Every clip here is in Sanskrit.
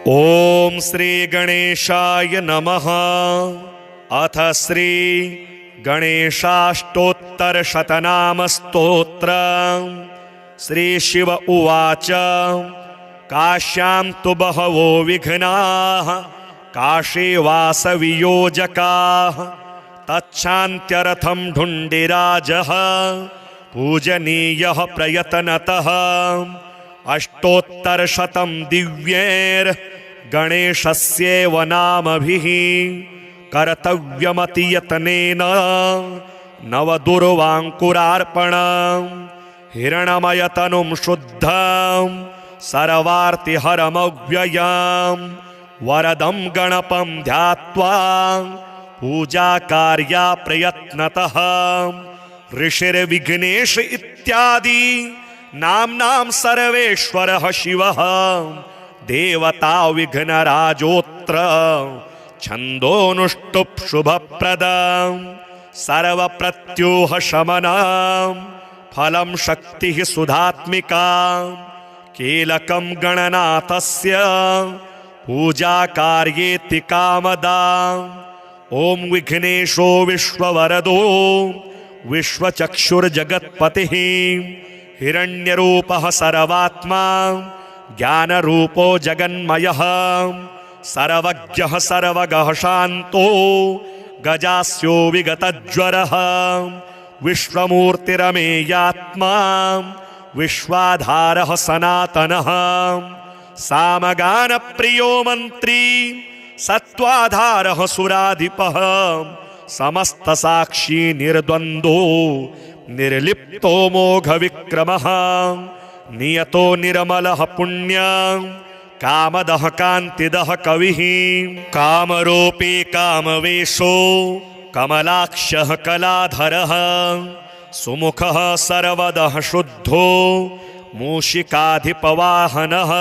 ओम श्री गणेशाय नमः। अथ श्री गणेशाष्टोत्तर शतनाम स्तोत्र। श्री शिव उवाच। काश्यां तु बहवो विघ्नाः काशे वासवियोजकाः तच्छान्त्यर्थं ढुण्डिराजः पूजनीयः प्रयतनतः। अष्टोत्तरशतं दिव्यैर् गणेशस्यैव नामभिः कर्तव्यमतियतनेन नवदुर्वाङ्कुरार्पणम्। हिरणमयतनुं शुद्धं सर्वार्तिहरमव्ययम् वरदं गणपं ध्यात्वा पूजाकार्या प्रयत्नतः। ऋषिर्विघ्नेश इत्यादि नाम्नां सर्वेश्वरः शिवः देवता विघ्नराजोऽत्र छन्दोऽनुष्टुप् शुभप्रदं सर्वप्रत्यूह शमनं फलं शक्तिः सुधात्मिका। कीलकं गणनाथस्य पूजाकार्येति कामदा। ॐ विघ्नेशो विश्ववरदो विश्वचक्षुर्जगत्पतिः हिरण्यरूपः सर्वात्मा ज्ञानरूपो जगन्मयः सर्वज्ञः सर्वगः शान्तो गजास्यो विगतज्वरः विश्वमूर्तिरमेयात्मा विश्वाधारः सनातनः सामगानप्रियो मन्त्री सत्त्वाधारः सुराधिपः समस्तसाक्षी निर्द्वन्द्वो निर्लिप्तो मोघविक्रमः नियतो निर्मलः पुण्यं कामदः कान्तिदः कविः कामरूपी कामवेशो कमलाक्षः कलाधरः सुमुखः सर्वदः शुद्धो मूषिकाधिपवाहनः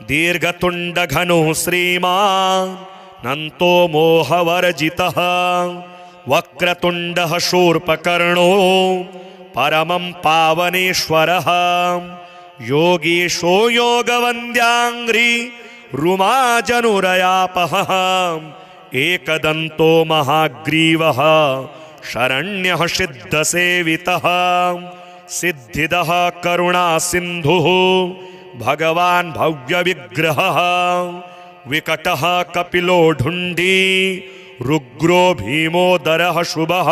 दीर्घतुण्डघनुः श्रीमान् नन्तो मोहवर्जितः वक्रतुण्डः शूर्पकर्णो परमं पावनेश्वरः योगीशो योगवन्द्याङ्घ्रि रुमाजनुरयापः एकदन्तो महाग्रीवः शरण्यः सिद्धसेवितः सिद्धिदः करुणासिन्धुः भगवान् भव्यविग्रहः विकटः कपिलो ढुण्डी रुग्रो भीमोदरः शुभः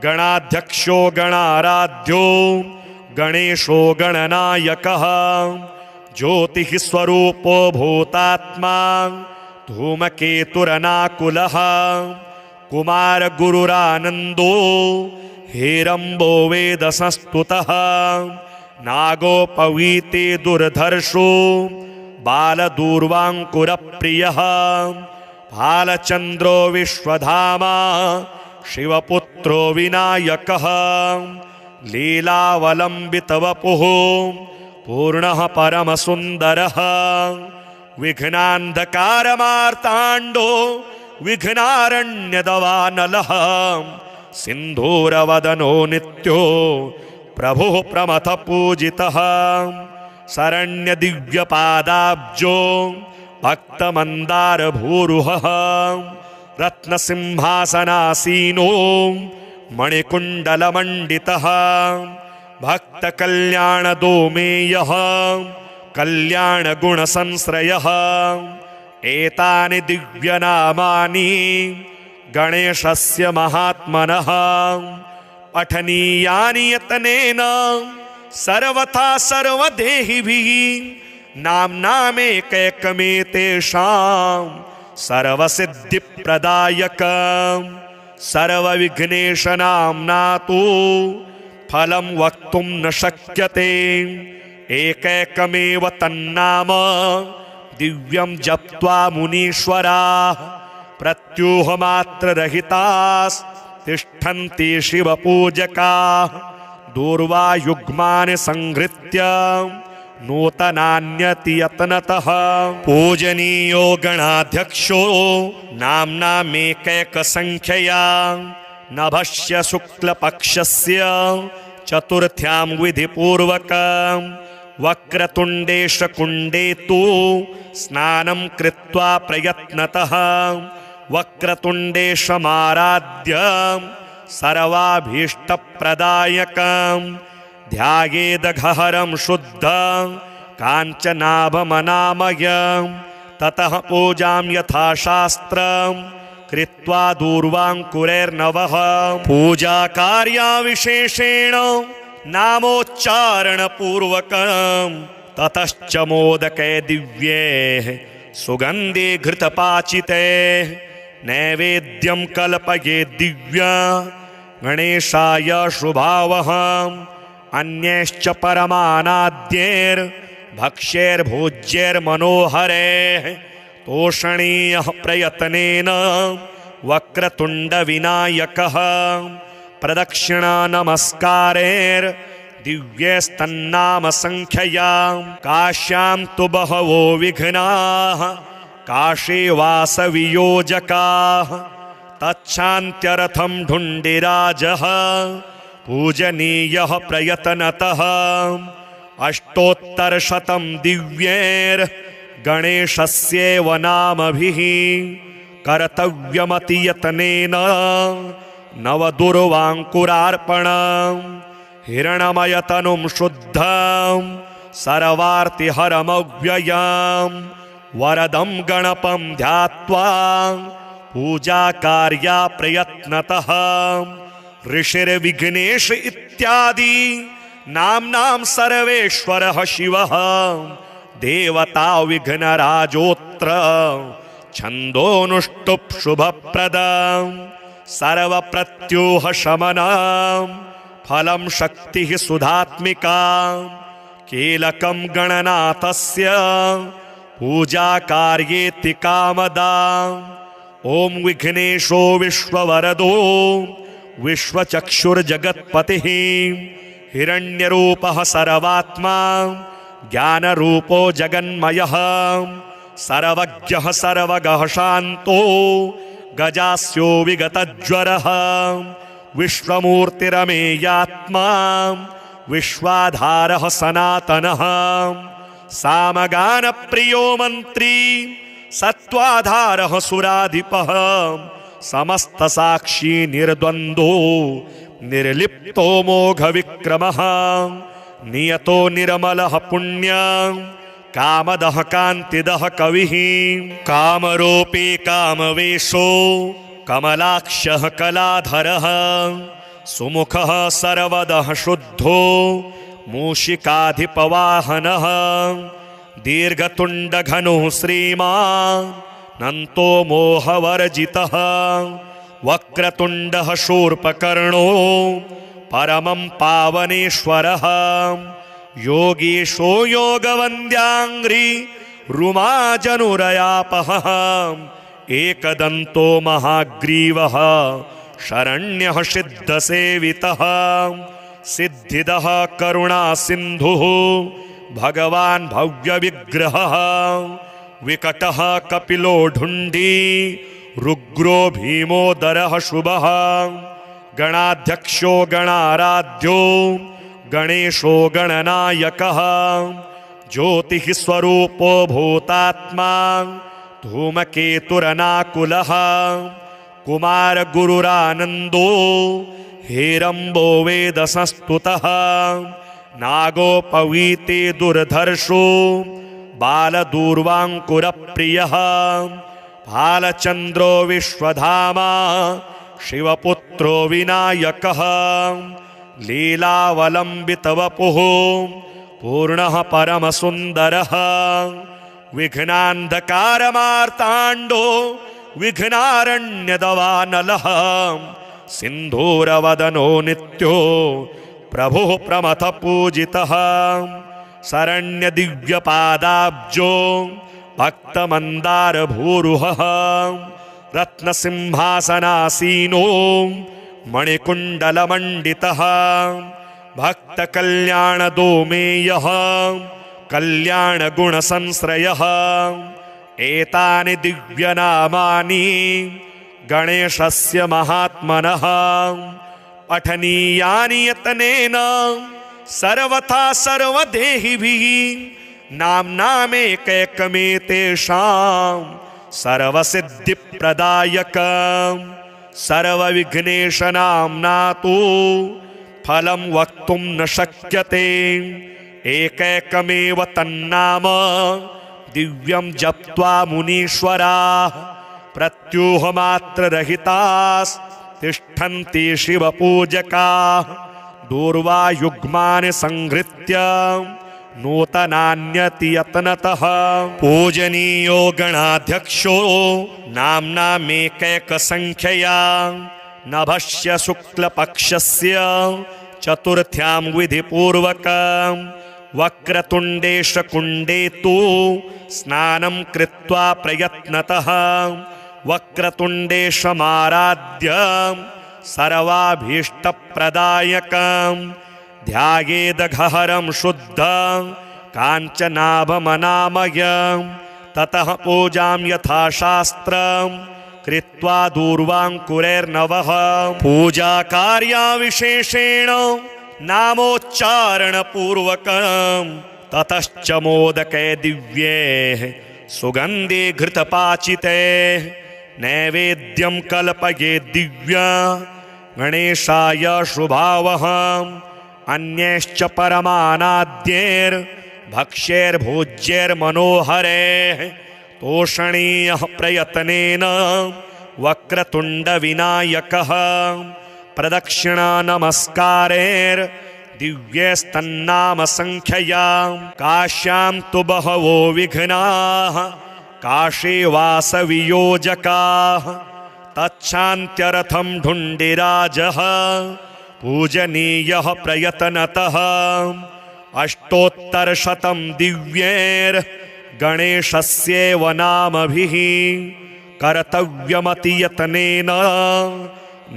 गणाध्यक्षो गणाराध्यो गणेशो गणनायकः ज्योतिः स्वरूपो भूतात्मा धूमकेतुरनाकुलः कुमारगुरुरानन्दो हेरम्बो वेदसंस्तुतः नागोपवीते दुर्धर्षो बालदूर्वाङ्कुरप्रियः भालचन्द्रो विश्वधामा शिवपुत्रो विनायकः लीलावलम्बितवपुः पूर्णः परमसुन्दरः विघ्नान्धकारमार्ताण्डो विघ्नारण्यदवानलः सिन्धूरवदनो नित्यो प्रभुः प्रमथपूजितः शरण्यदिव्यपादाब्जो भक्तमन्दारभूरुहः रत्नसिंहासनासीनो मणिकुण्डलमण्डितः भक्तकल्याणदोमेयः कल्याणगुणसंश्रयः एतानि दिव्यनामानि गणेशस्य महात्मनः पठनीयानि यतनेन सर्वथा सर्वदेहिभिः नाम्नामेकैकमेतेषां सर्वसिद्धिप्रदायकं सर्वविघ्नेशनाम्ना तु फलं वक्तुं न शक्यते एकैकमेव तन्नाम दिव्यं जप्त्वा मुनीश्वराः प्रत्यूहमात्ररहितास्तिष्ठन्ति शिवपूजकाः दूर्वायुग्मानि संहृत्य नूतनान्यति यत्नतः पूजनीयो गणाध्यक्षो नाम्नामेकैकसंख्यया नभस्य शुक्लपक्षस्य चतुर्थ्यां विधिपूर्वकं वक्रतुण्डेश कुण्डे तु स्नानं कृत्वा प्रयत्नतः वक्रतुण्डेशमाराध्य सर्वाभीष्टप्रदायकं ध्यायेदघहरं शुद्धं काञ्चनाभमनामयं ततः पूजां यथाशास्त्रं कृत्वा दूर्वाङ्कुरैर्नवः पूजाकार्यविशेषेण नामोच्चारणपूर्वकं ततश्च मोदके दिव्ये सुगन्धे घृतपाचिते नैवेद्यं कल्पये दिव्या गणेशाय शुभावहम् अन्यैश्च परमानाद्यैर्भक्ष्यैर्भोज्यैर्मनोहरैः तोषणीयः प्रयत्नेन वक्रतुण्डविनायकः प्रदक्षिणानमस्कारैर्दिव्यैस्तन्नामसङ्ख्यया काश्यां तु बहवो विघ्नाः काशे वासवियोजकाः तच्छान्त्यर्थं ढुण्डिराजः पूजनीयः प्रयत्नतः अष्टोत्तरशतं दिव्यैर्गणेशस्यैव नामभिः कर्तव्यमतियत्नेन नवदुर्वाङ्कुरार्पणं हिरण्मयतनुं शुद्धं सर्वार्तिहरमव्ययं वरदं गणपं ध्यात्वा पूजाकार्या प्रयत्नतः ऋषिर्विघ्नेश इत्यादि नाम्नां सर्वेश्वरः शिवः देवता विघ्नराजोऽत्र छन्दोनुष्टुप् शुभप्रदं सर्वप्रत्यूह शमनं फलं शक्तिः सुधात्मिका कीलकं गणनाथस्य पूजाकार्येति कामदा ॐ विघ्नेशो विश्ववरदो विश्वचक्षुर्जगत्पतिः हिरण्यरूपः सर्वात्मा ज्ञानरूपो जगन्मयः सर्वज्ञः सर्वगः शान्तो गजास्यो विगतज्वरः विश्वमूर्तिरमेयात्मा विश्वाधारः सनातनः सामगानप्रियो मन्त्री सत्त्वाधारः सुराधिपः समस्तसाक्षी निर्द्वन्द्वो निर्लिप्तो मोघविक्रमः नियतो निर्मलः पुण्यं कामदः कान्तिदः कविः कामरूपी कामवेशो कमलाक्षः कलाधरः सुमुखः सर्वदः शुद्धो मूषिकाधिपवाहनः दीर्घतुण्डघनुः श्रीमान् नन्तो मोहवर्जितः वक्रतुण्डः शूर्पकर्णो परमं पावनेश्वरः योगीशो योगवन्द्याङ्घ्रि रुमाजनुरयापः एकदन्तो महाग्रीवः शरण्यः सिद्धसेवितः सिद्धिदः करुणासिन्धुः भगवान् भव्यविग्रहः विकटः कपिलो ढुण्डी रुग्रो भीमोदरः शुभः गणाध्यक्षो गणाराध्यो गणेशो गणनायकः ज्योतिः स्वरूपो भूतात्मा धूमकेतुरनाकुलः कुमारगुरुरानन्दो हेरम्बो वेदसंस्तुतः नागोपवीते दुर्धर्षो बालदूर्वाङ्कुरप्रियः भालचन्द्रो विश्वधामा शिवपुत्रो विनायकः लीलावलम्बितवपुः पूर्णः परमसुन्दरः विघ्नान्धकारमार्ताण्डो विघ्नारण्यदवानलः सिन्धूरवदनो नित्यो प्रभुः प्रमथपूजितः शरण्यदिव्यपादाब्जो भक्तमन्दारभूरुहः रत्नसिंहासनासीनो मणिकुण्डलमण्डितः भक्तकल्याणदोमेयः कल्याणगुणसंश्रयः एतानि दिव्यनामानि गणेशस्य महात्मनः पठनीयानि यत्नेन सर्वथा सर्वदेहिभिः नाम्नामेकैकमेतेषां सर्वसिद्धिप्रदायकं सर्वविघ्नेशनाम्ना तु फलं वक्तुं न शक्यते। एकैकमेव तन्नाम दिव्यं जप्त्वा मुनीश्वराः प्रत्यूहमात्ररहितास्तिष्ठन्ति शिवपूजकाः दूर्वायुग्मानि संहृत्य नूतनान्यतियत्नतः पूजनीयो गणाध्यक्षो नाम्नामेकैकसंख्यया नभस्य शुक्लपक्षस्य चतुर्थ्यां विधिपूर्वकं वक्रतुण्डेशकुण्डे तु स्नानं कृत्वा प्रयत्नतः वक्रतुण्डेशमाराध्य सर्वाभीष्टप्रदायकं ध्यायेदघहरं शुद्धं काञ्चनाभमनामयं ततः पूजां यथाशास्त्रं कृत्वा दूर्वाङ्कुरैर्नवः पूजाकार्याविशेषेण नामोच्चारणपूर्वकं ततश्च मोदकै दिव्यैः सुगन्धे घृतपाचितैः नैवेद्यं कल्पये दिव्या गणेशाय शुभावहम् अन्यैश्च परमानाद्यैर्भक्ष्यैर्भोज्यैर्मनोहरैः तोषणीयः प्रयत्नेन वक्रतुण्डविनायकः प्रदक्षिणानमस्कारैर्दिव्यैस्तन्नामसंख्यया काश्यां तु बहवो विघ्नाः काशे वासवियोजकाः तच्छान्त्यर्थं ढुण्डिराजः पूजनीयः प्रयत्नतः अष्टोत्तरशतं दिव्यैर्गणेशस्यैव नामभिः कर्तव्यमतियत्नेन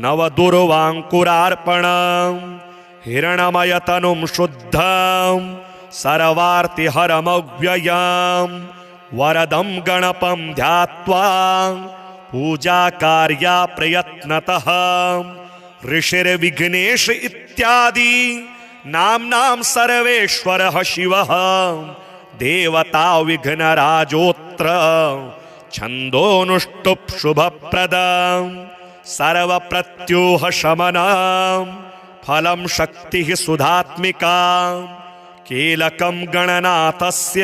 नवदुर्वाङ्कुरार्पणं हिरण्मयतनुं शुद्धं सर्वार्तिहरमव्ययं वरदं गणपं ध्यात्वा पूजाकार्या प्रयत्नतः ऋषिर्विघ्नेश इत्यादि नाम्नां सर्वेश्वरः शिवः देवता विघ्नराजोऽत्र छन्दोनुष्टुप् शुभप्रदं सर्वप्रत्यूहशमनं फलं शक्तिः सुधात्मिका कीलकं गणनाथस्य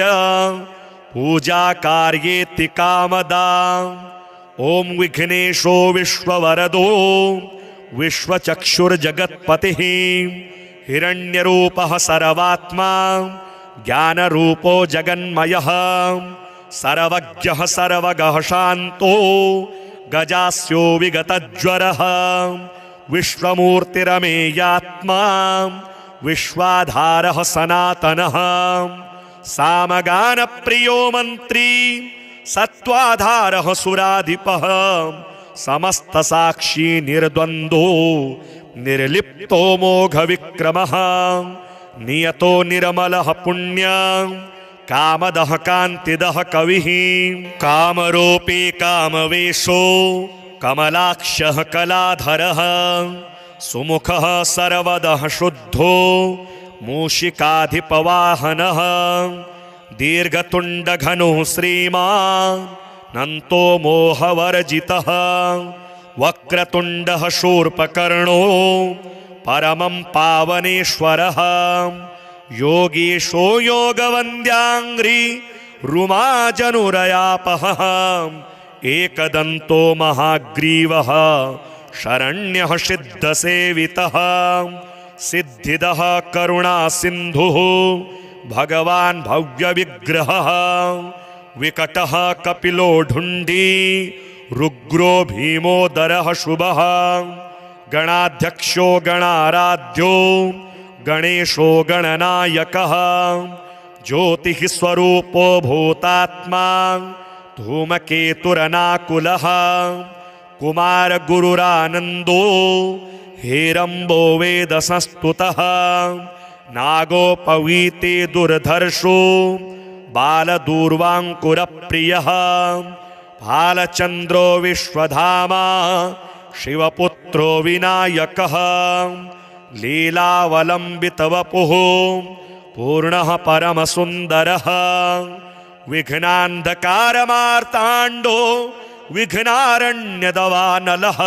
पूजाकार्येति कामदा ॐ विघ्नेशो विश्ववरदो विश्वचक्षुर्जगत्पतिः हिरण्यरूपः सर्वात्मा ज्ञानरूपो जगन्मयः सर्वज्ञः सर्वगः शान्तो गजास्यो विगतज्वरः विश्वमूर्तिरमेयात्मा विश्वाधारः सनातनः सामगानप्रियो मन्त्री सत्त्वाधारः सुराधिपः समस्तसाक्षी निर्द्वन्द्वो निर्लिप्तो मोघविक्रमः नियतो निर्मलः पुण्यं कामदः कान्तिदः कविः कामरूपी कामवेशो कमलाक्षः कलाधरः सुमुखः सर्वदः शुद्धो मूषिकाधिपवाहनः दीर्घतुण्डघनुः श्रीमान् नन्तो मोहवर्जितः वक्रतुण्डः शूर्पकर्णो परमं पावनेश्वरः योगीशो योगवन्द्याङ्घ्रि रुमाजनुरयापः एकदन्तो महाग्रीवः शरण्यः सिद्धसेवितः सिद्धिदः करुणासिन्धुः भगवान् भव्यविग्रहः विकटः कपिलो ढुण्डी रुग्रो भीमोदरः शुभः गणाध्यक्षो गणाराध्यो गणेशो गणनायकः ज्योतिः स्वरूपो भूतात्मा धूमकेतुरनाकुलः कुमारगुरुरानन्दो हेरम्बो वेदसंस्तुतः नागोपवीते दुर्धर्षो बालदूर्वाङ्कुरप्रियः भालचन्द्रो विश्वधामा शिवपुत्रो विनायकः लीलावलम्बितवपुः पूर्णः परमसुन्दरः विघ्नान्धकारमार्ताण्डो विघ्नारण्यदवानलः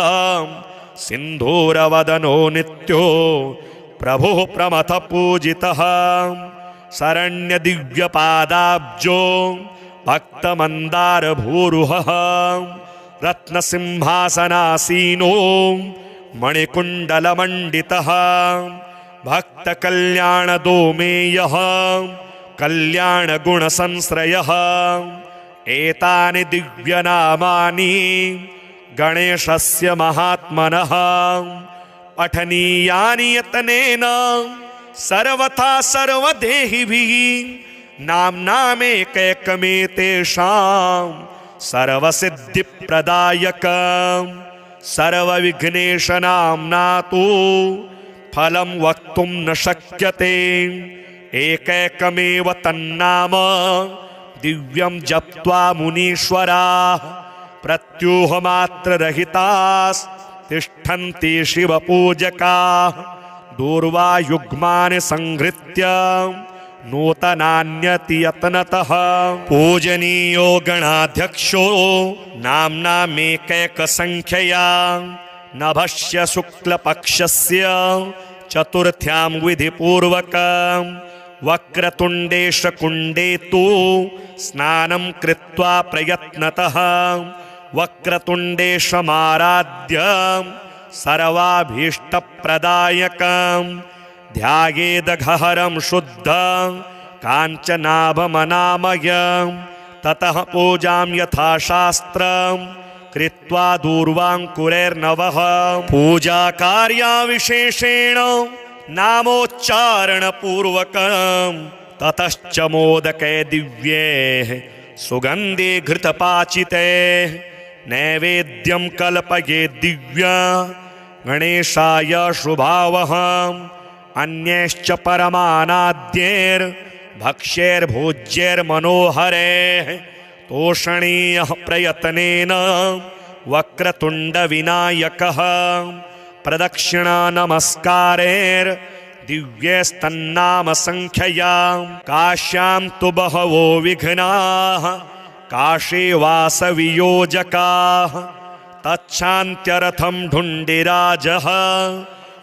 सिन्धूरवदनो नित्यो प्रभुः प्रमथ पूजितः शरण्यदिव्यपादाब्जो भक्तमन्दारभूरुहः रत्नसिंहासनासीनो मणिकुण्डलमण्डितः भक्तकल्याणदोमेयः कल्याणगुणसंश्रयः एतानि दिव्यनामानि गणेशस्य महात्मनः पठनीयानि यतनेन सर्वथा सर्वदेहिभिः नाम्नामेकैकमेतेषां सर्वसिद्धिप्रदायकं सर्वविघ्नेशनाम्ना तु फलं वक्तुं न शक्यते एकैकमेव तन्नाम दिव्यं जप्त्वा मुनीश्वराः प्रत्यूहमात्ररहितास्तिष्ठन्ति शिवपूजकाः दूर्वायुग्मानि संहृत्य नूतनान्यति यत्नतः पूजनीयो गणाध्यक्षो नाम्नामेकैकसंख्यया नभस्य शुक्लपक्षस्य चतुर्थ्यां विधिपूर्वकं वक्रतुण्डेशकुण्डे तु स्नानं कृत्वा प्रयत्नतः वक्रतुण्डेशमाराध्य सर्वाभीष्टप्रदायकं ध्यायेदघहरं शुद्धं काञ्चनाभमनामयं ततः पूजां यथाशास्त्रं कृत्वा दूर्वाङ्कुरैर्नवः पूजाकार्यविशेषेण नामोच्चारणपूर्वकं ततश्च मोदके दिव्ये सुगन्धे घृतपाचिते नैवेद्यं कल्पये दिव्या गणेशाय शुभावहम् अन्यैश्च परमानाद्यैर्भक्ष्यैर्भोज्यैर्मनोहरैः तोषणीयः प्रयत्नेन वक्रतुण्डविनायकः प्रदक्षिणानमस्कारैर्दिव्यैस्तन्नामसङ्ख्यया काश्यां तु बहवो विघ्नाः काशे वासवियोजकाः तच्छान्त्यर्थं ढुण्डिराजः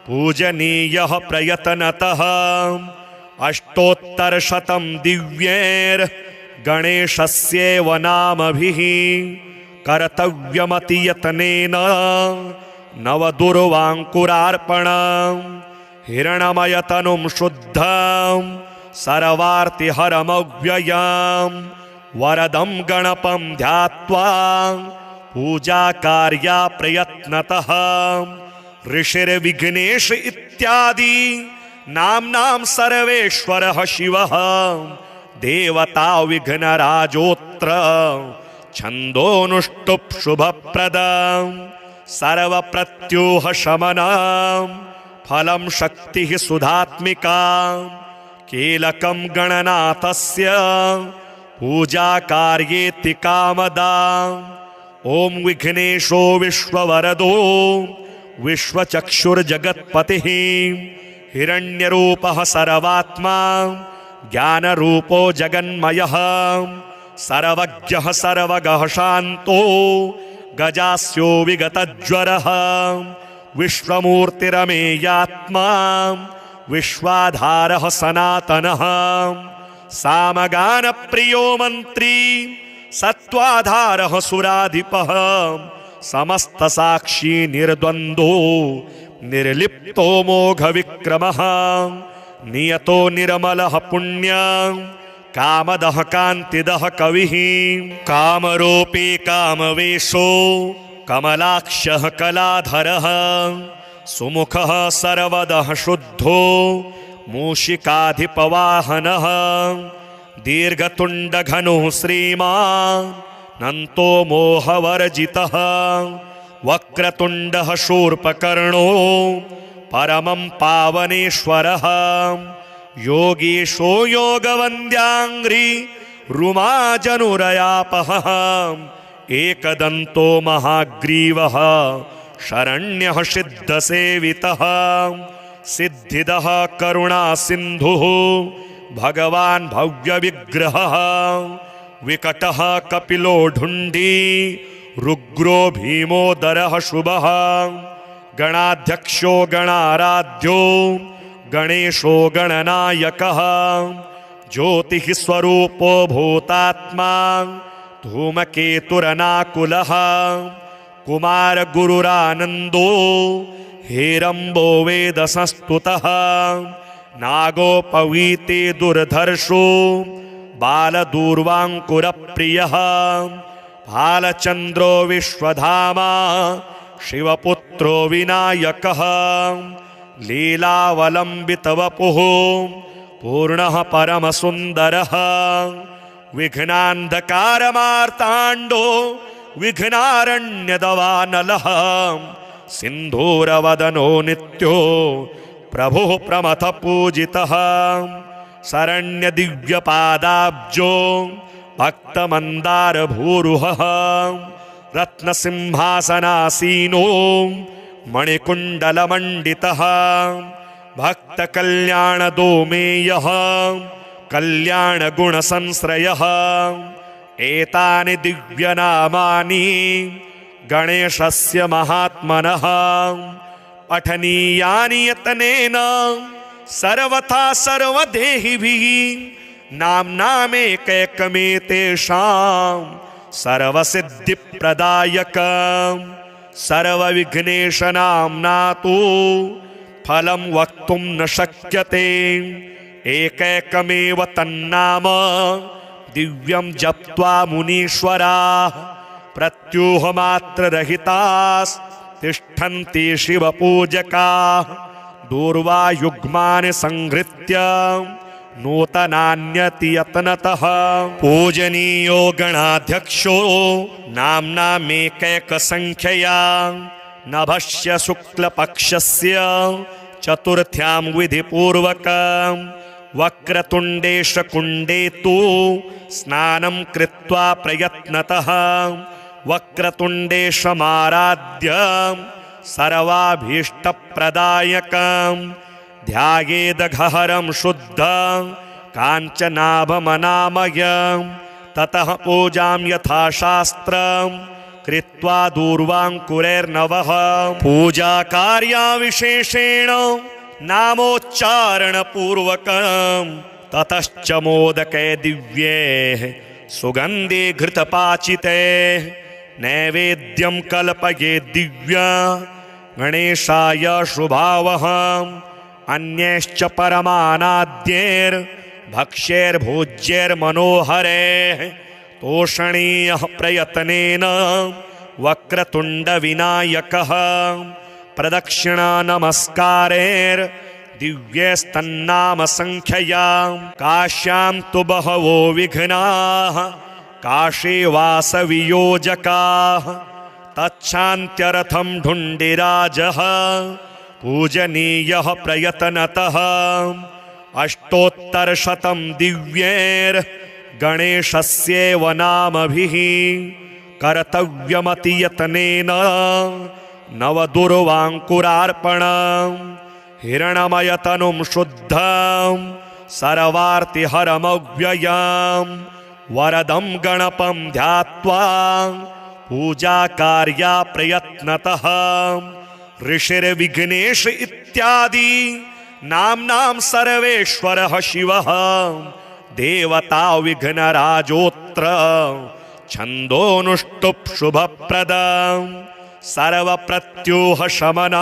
पूजनीयः प्रयत्नतः अष्टोत्तरशतं दिव्यैर्गणेशस्यैव नामभिः कर्तव्यमतियतनेन नवदुर्वाङ्कुरार्पणं हिरण्मयतनुं शुद्धं सर्वार्तिहरमव्ययं वरदं गणपं ध्यात्वा पूजाकार्या प्रयत्नतः ऋषिर्विघ्नेश इत्यादि नाम्नां सर्वेश्वरः शिवः देवता विघ्नराजोऽत्र छन्दोनुष्टुप् शुभप्रदं सर्वप्रत्यूहशमनं फलं शक्तिः सुधात्मिका कीलकं गणनाथस्य पूजाकार्येति कामदा ॐ विघ्नेशो विश्ववरदो विश्वचक्षुर्जगत्पतिः हिरण्यरूपः सर्वात्मा ज्ञानरूपो जगन्मयः सर्वज्ञः सर्वगः शान्तो गजास्यो विगतज्वरः विश्वमूर्तिरमेयात्मा विश्वाधारः सनातनः सामगानप्रियो मन्त्री सत्त्वाधारः सुराधिपः समस्तसाक्षी निर्द्वन्द्वो निर्लिप्तो मोघविक्रमः नियतो निर्मलः पुण्यं कामदः कान्तिदः कविः कामरूपी कामवेशो कमलाक्षः कलाधरः सुमुखः सर्वदः शुद्धो मूषिकाधिपवाहनः दीर्घतुण्डघनुः श्रीमान् नन्तो मोहवर्जितः वक्रतुण्डः शूर्पकर्णो परमं पावनेश्वरः योगीशो योगवन्द्याङ्घ्रि रुमाजनुरयापहः एकदन्तो महाग्रीवः शरण्यः सिद्धसेवितः सिद्धिदः करुणासिन्धुः भगवान् भव्यविग्रहः विकटः कपिलो ढुण्डी रुग्रो भीमोदरः शुभः गणाध्यक्षो गणाराध्यो गणेशो गणनायकः ज्योतिः स्वरूपो भूतात्मा धूमकेतुरनाकुलः कुमारगुरुरानन्दो हेरम्बो वेदसंस्तुतः नागोपवीते दुर्धर्षो बालदूर्वाङ्कुरप्रियः भालचन्द्रो विश्वधामा शिवपुत्रो विनायकः लीलावलम्बितवपुः पूर्णः परमसुन्दरः विघ्नान्धकारमार्ताण्डो विघ्नारण्यदवानलः सिन्धूरवदनो नित्यो प्रभुः प्रमथपूजितः शरण्यदिव्यपादाब्जो भक्तमन्दारभूरुहः रत्नसिंहासनासीनो मणिकुण्डलमण्डितः भक्तकल्याणदोमेयः कल्याणगुणसंश्रयः एतानि दिव्यनामानि गणेशस्य महात्मनः पठनीयानि यतनेन सर्वथा सर्वदेहिभिः नाम्नामेकैकमेतेषां सर्वसिद्धिप्रदायकं सर्वविघ्नेशनाम्ना तु फलं वक्तुं न शक्यते एकैकमेव तन्नाम दिव्यं जप्त्वा मुनीश्वराः प्रत्यूहमात्ररहितास्तिष्ठन्ति शिवपूजकाः दूर्वायुग्मानि संहृत्य नूतनान्यतियत्नतः पूजनीयो गणाध्यक्षो नाम्नामेकैकसंख्यया नभस्य शुक्लपक्षस्य चतुर्थ्यां विधिपूर्वकं वक्रतुण्डेशकुण्डे तु स्नानं कृत्वा प्रयत्नतः वक्रतुण्डेशमाराध्य सर्वाभीष्टप्रदायकं ध्यायेदघहरं शुद्धं काञ्चनाभमनामयं ततः पूजां यथाशास्त्रं कृत्वा दूर्वाङ्कुरैर्नवः पूजाकार्याविशेषेण नामोच्चारणपूर्वकं ततश्च मोदके दिव्ये सुगन्धे घृतपाचिते नैवेद्यं कल्पये दिव्या गणेशाय शुभावहम् अन्यैश्च परमानाद्यैर्भक्ष्यैर्भोज्यैर्मनोहरैः तोषणीयः प्रयत्नेन वक्रतुण्डविनायकः प्रदक्षिणानमस्कारैर्दिव्यैस्तन्नामसङ्ख्यया काश्यां तु बहवो विघ्नाः काशे वासवियोजकाः तच्छान्त्यर्थं ढुण्डिराजः पूजनीयः प्रयत्नतः अष्टोत्तरशतं दिव्यैर्गणेशस्यैव नामभिः कर्तव्यमतियत्नेन नवदुर्वाङ्कुरार्पणम् हिरणमयतनुं शुद्धं सर्वार्तिहरमव्ययं वरदं गणपं ध्यात्वा पूजाकार्या प्रयत्नतः ऋषिर्विघ्नेश इत्यादि नाम्नां सर्वेश्वरः शिवः देवता विघ्नराजोऽत्र छन्दोनुष्टुप् शुभप्रदं सर्वप्रत्यूहशमनं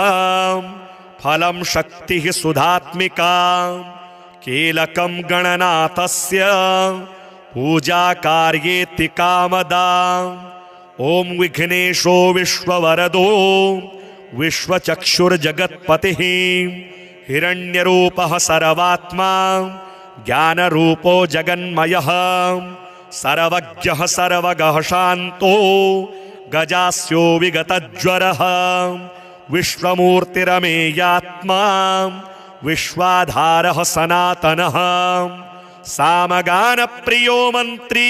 फलं शक्तिः सुधात्मिका कीलकं गणनाथस्य पूजाकार्येति कामदा ॐ विघ्नेशो विश्ववरदो विश्वचक्षुर्जगत्पतिः हिरण्यरूपः सर्वात्मा ज्ञानरूपो जगन्मयः सर्वज्ञः सर्वगः शान्तो गजास्यो विगतज्वरः विश्वमूर्तिरमेयात्मा विश्वाधारः सनातनः सामगानप्रियो मन्त्री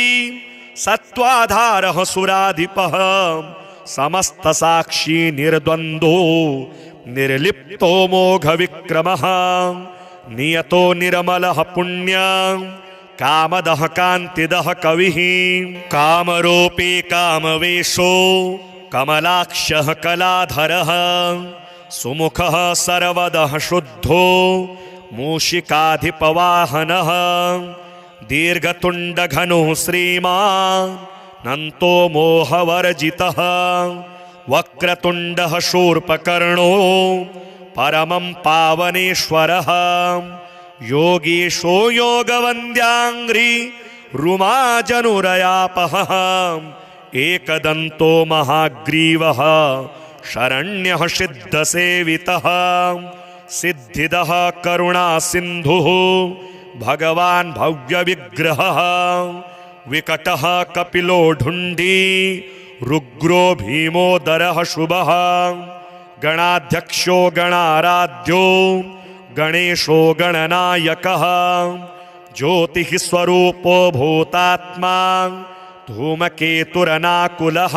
सत्त्वाधारः सुराधिपः समस्तसाक्षी निर्द्वन्द्वो निर्लिप्तो मोघविक्रमः नियतो निर्मलः पुण्यं कामदः कान्तिदः कविः कामरूपी कामवेशो कमलाक्षः कलाधरः सुमुखः सर्वदः शुद्धो मूषिकाधिपवाहनः दीर्घतुण्डघनुः श्रीमान् नन्तो मोहवर्जितः वक्रतुण्डः शूर्पकर्णो परमं पावनेश्वरः योगीशो योगवन्द्याङ्घ्रि रुमाजनुरयापः एकदन्तो महाग्रीवः शरण्यः सिद्धसेवितः सिद्धिदः करुणासिन्धुः भगवान् भव्यविग्रहः विकटः कपिलो ढुण्डी रुग्रो भीमोदरः शुभः गणाध्यक्षो गणाराध्यो गणेशो गणनायकः ज्योतिः स्वरूपो भूतात्मा धूमकेतुरनाकुलः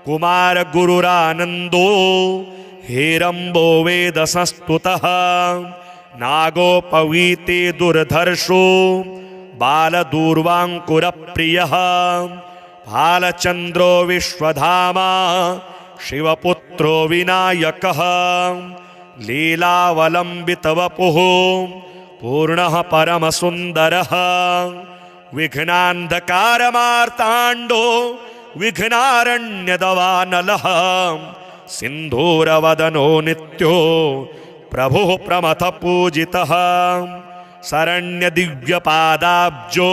कुमारगुरुरानन्दो हेरम्बो वेदसंस्तुतः नागोपवीते दुर्धर्षो बालदूर्वाङ्कुरप्रियः भालचन्द्रो विश्वधामा शिवपुत्रो विनायकः लीलावलम्बितवपुः पूर्णः परमसुन्दरः विघ्नान्धकारमार्ताण्डो विघ्नारण्यदवानलः सिन्धूरवदनो नित्यो प्रभुः प्रमथ पूजितः शरण्यदिव्यपादाब्जो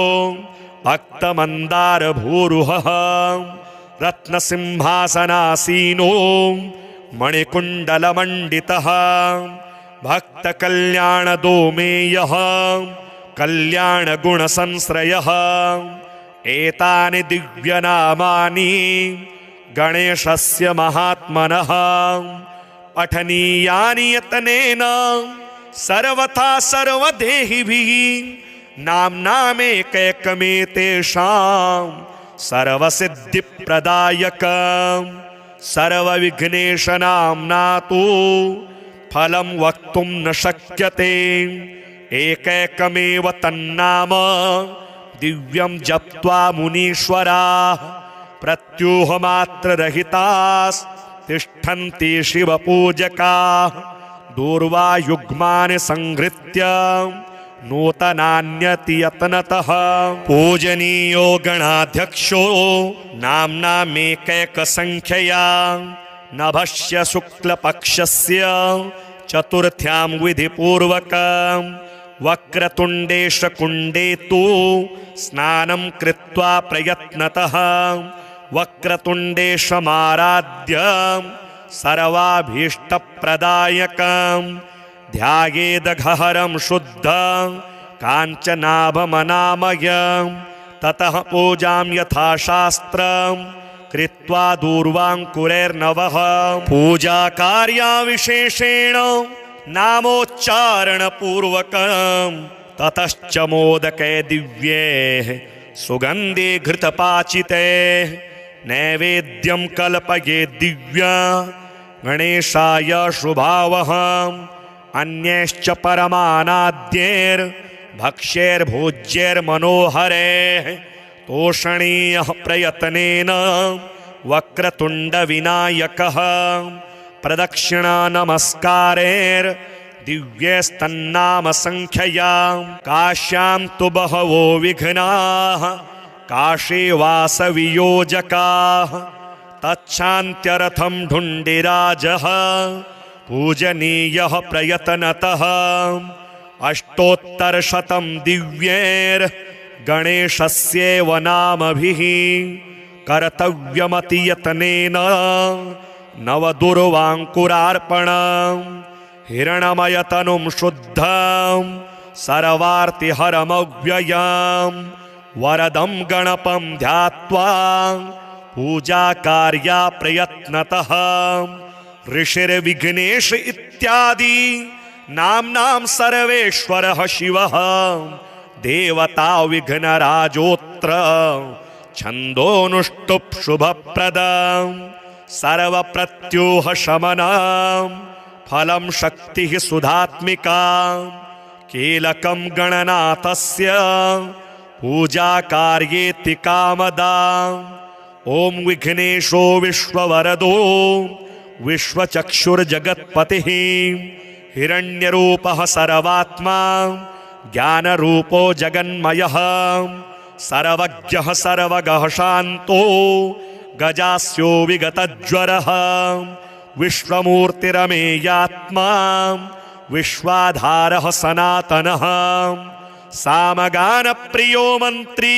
भक्तमन्दारभूरुहः रत्नसिंहासनासीनो मणिकुण्डलमण्डितः भक्तकल्याणदोमेयः कल्याणगुणसंश्रयः एतानि दिव्यनामानि गणेशस्य महात्मनः पठनीयानि यतनेन सर्वथा सर्वदेहिभिः नाम्नामेकैकमेतेषां सर्वसिद्धिप्रदायकं सर्वविघ्नेशनाम्ना तु फलं वक्तुं न शक्यते एकैकमेव तन्नाम दिव्यं जप्त्वा मुनीश्वराः प्रत्यूहमात्ररहितास्तिष्ठन्ति शिवपूजकाः दूर्वायुग्मानि संहृत्य नूतनान्यति यत्नतः पूजनीयो गणाध्यक्षो नाम्नामेकैकसंख्यया नभस्य शुक्लपक्षस्य चतुर्थ्यां विधिपूर्वकं वक्रतुण्डेशकुण्डे तु स्नानं कृत्वा प्रयत्नतः वक्रतुण्डेशमाराध्य सर्वाभीष्टप्रदायकं ध्यायेदघहरं शुद्धं काञ्चनाभमनामयं ततः पूजां यथाशास्त्रं कृत्वा दूर्वाङ्कुरैर्नवः पूजाकार्यविशेषेण नामोच्चारणपूर्वकं ततश्च मोदके दिव्ये सुगन्धे घृतपाचिते नैवेद्यं कल्पये दिव्या गणेशाय शुभावहम् अन्यैश्च परमानाद्यैर्भक्ष्यैर्भोज्यैर्मनोहरैः तोषणीयः प्रयत्नेन वक्रतुण्डविनायकः प्रदक्षिणा नमस्कारैर्दिव्यैस्तन्नामसंख्यया काश्यां तु बहवो विघ्नाः काशी वासवियोजकाः तच्छान्त्यर्थं ढुण्डिराजः पूजनीयः प्रयत्नतः अष्टोत्तरशतं दिव्यैर्गणेशस्यैव नामभिः कर्तव्यमतियतनेन नवदुर्वाङ्कुरार्पणं हिरणमयतनुं शुद्धं सर्वार्तिहरमव्ययं वरदं गणपं ध्यात्वा पूजाकार्या प्रयत्नतः ऋषिर्विघ्नेश इत्यादि नाम्नां सर्वेश्वरः शिवः देवता विघ्नराजोऽत्र छन्दोनुष्टुप् शुभप्रदं सर्वप्रत्यूह शमनं फलं शक्तिः सुधात्मिका कीलकं गणनाथस्य पूजा कार्येति कामदा। ॐ विघ्नेशो विश्ववरदो विश्वचक्षुर्जगत्पतिः हिरण्यरूपः सर्वात्मा ज्ञानरूपो जगन्मयः सर्वज्ञः सर्वगः शान्तो गजास्यो विगतज्वरः विश्वमूर्तिरमेयात्मा विश्वाधारः सनातनः सामगानप्रियो मन्त्री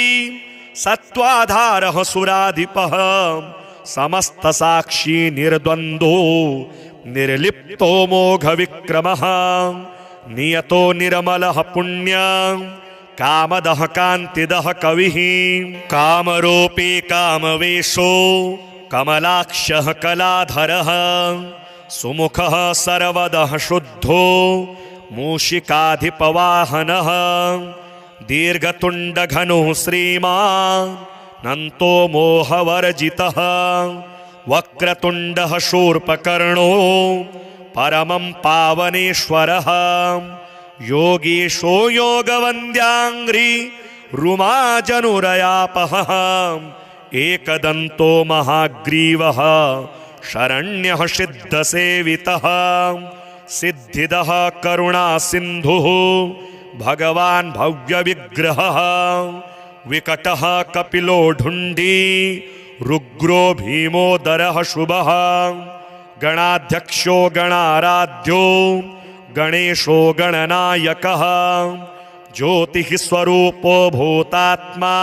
सत्त्वाधारः सुराधिपः समस्तसाक्षी निर्द्वन्द्वो निर्लिप्तो मोघविक्रमः नियतो निर्मलः पुण्यः कामदः कान्तिदः कविः कामरूपी कामवेशो कमलाक्षः कलाधरः सुमुखः सर्वदः शुद्धो मूषिकाधिपवाहनः दीर्घतुण्डघनुः श्रीमान् नन्तो मोहवर्जितः वक्रतुण्डः शूर्पकर्णो परमं पावनेश्वरः योगीशो योगवन्द्याङ्घ्रि रुमाजनुरयापः एकदन्तो महाग्रीवः शरण्यः सिद्धसेवितः सिद्धिदः करुणासिन्धुः भगवान् भव्यविग्रहः विकटः कपिलो ढुण्डी रुग्रो भीमोदरः शुभः गणाध्यक्षो गणाराध्यो गणेशो गणनायकः ज्योतिः स्वरूपो भूतात्मा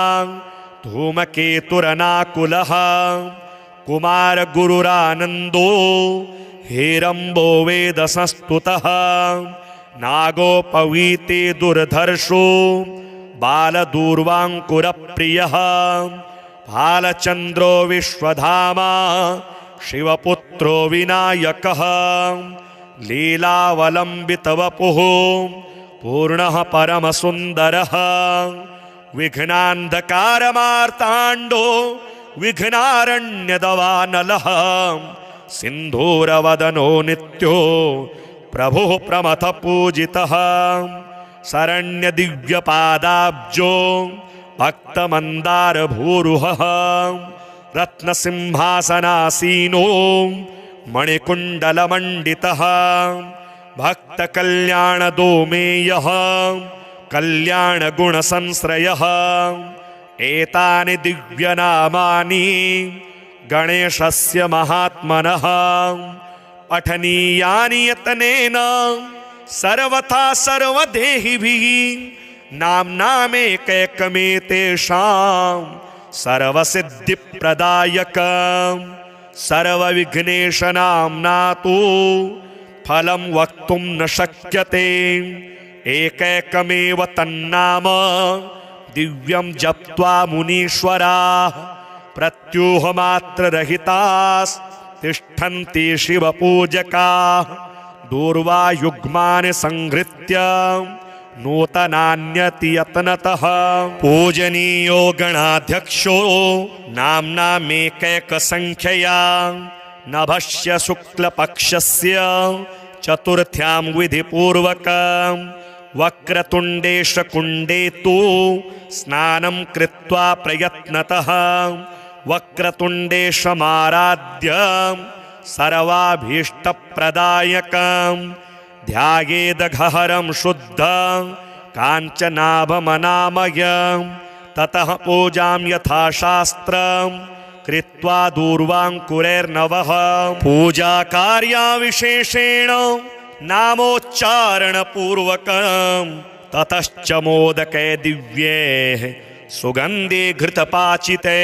धूमकेतुरनाकुलः कुमारगुरुरानन्दो हेरम्बो वेदसंस्तुतः नागोपवीते दुर्धर्षो बालदूर्वाङ्कुरप्रियः भालचन्द्रो विश्वधामा शिवपुत्रो विनायकः लीलावलम्बितवपुः पूर्णः परमसुन्दरः विघ्नान्धकारमार्ताण्डो विघ्नारण्यदवानलः सिन्धूरवदनो नित्यो प्रभुः प्रमथपूजितः शरण्यदिव्यपादाब्जो भक्तमन्दारभूरुहः रत्नसिंहासनासीनो मणिकुण्डलमण्डितः भक्तकल्याणदोमेयः कल्याणगुणसंश्रयः एतानि दिव्यनामानि गणेशस्य महात्मनः पठनीयानि यतनेन सर्वथा सर्वदेहिभिः नाम्नामेकैकमेतेषां सर्वसिद्धिप्रदायकं सर्वविघ्नेशनाम्ना तु फलं वक्तुं न शक्यते एकैकमेव तन्नाम दिव्यं जप्त्वा मुनीश्वराः प्रत्यूहमात्ररहितास्तिष्ठन्ति शिवपूजकाः दूर्वायुग्मानि संहृत्य नूतनान्यतियत्नतः पूजनीयो गणाध्यक्षो नाम्नामेकैकसंख्यया नभस्य शुक्लपक्षस्य चतुर्थ्यां विधिपूर्वकं वक्रतुण्डेशकुण्डे तु स्नानं कृत्वा प्रयत्नतः वक्रतुण्डेशमाराध्य सर्वाभीष्टप्रदायकं ध्यायेदघहरं शुद्धं काञ्चनाभमनामयं ततः पूजां यथाशास्त्रं कृत्वा दूर्वाङ्कुरैर्नवः पूजाकार्याविशेषेण नामोच्चारणपूर्वकं ततश्च मोदके दिव्ये सुगन्धे घृतपाचिते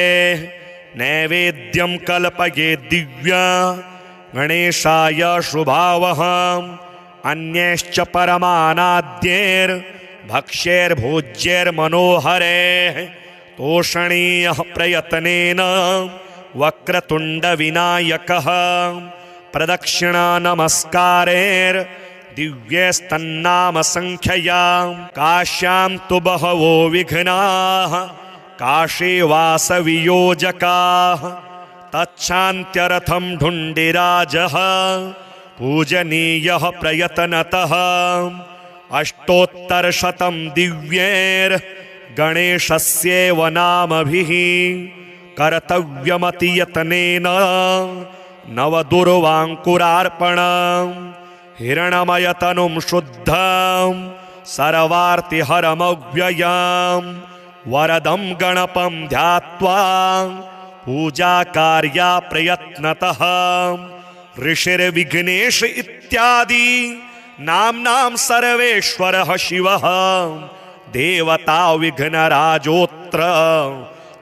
नैवेद्यं कल्पये दिव्या गणेशाय शुभावहम् अन्यैश्च परमानाद्यैर्भक्ष्यैर्भोज्यैर्मनोहरैः तोषणीयः प्रयत्नेन वक्रतुण्डविनायकः प्रदक्षिणा नमस्कारैर्दिव्यैस्तन्नाम संख्यया काश्यां तु बहवो विघ्नाः काशीवासवियोजकाः तच्छान्त्यरथं ढुण्डिराजः पूजनीयः प्रयत्नतः अष्टोत्तरशतं दिव्यैर्गणेशस्यैव नामभिः कर्तव्यमतियतनेन नवदुर्वाङ्कुरार्पणम् हिरणमयतनुं शुद्धं सर्वार्तिहरमव्ययं वरदं गणपं ध्यात्वा पूजाकार्या प्रयत्नतः ऋषिर्विघ्नेश इत्यादि नाम्नां सर्वेश्वरः शिवः देवता विघ्नराजोऽत्र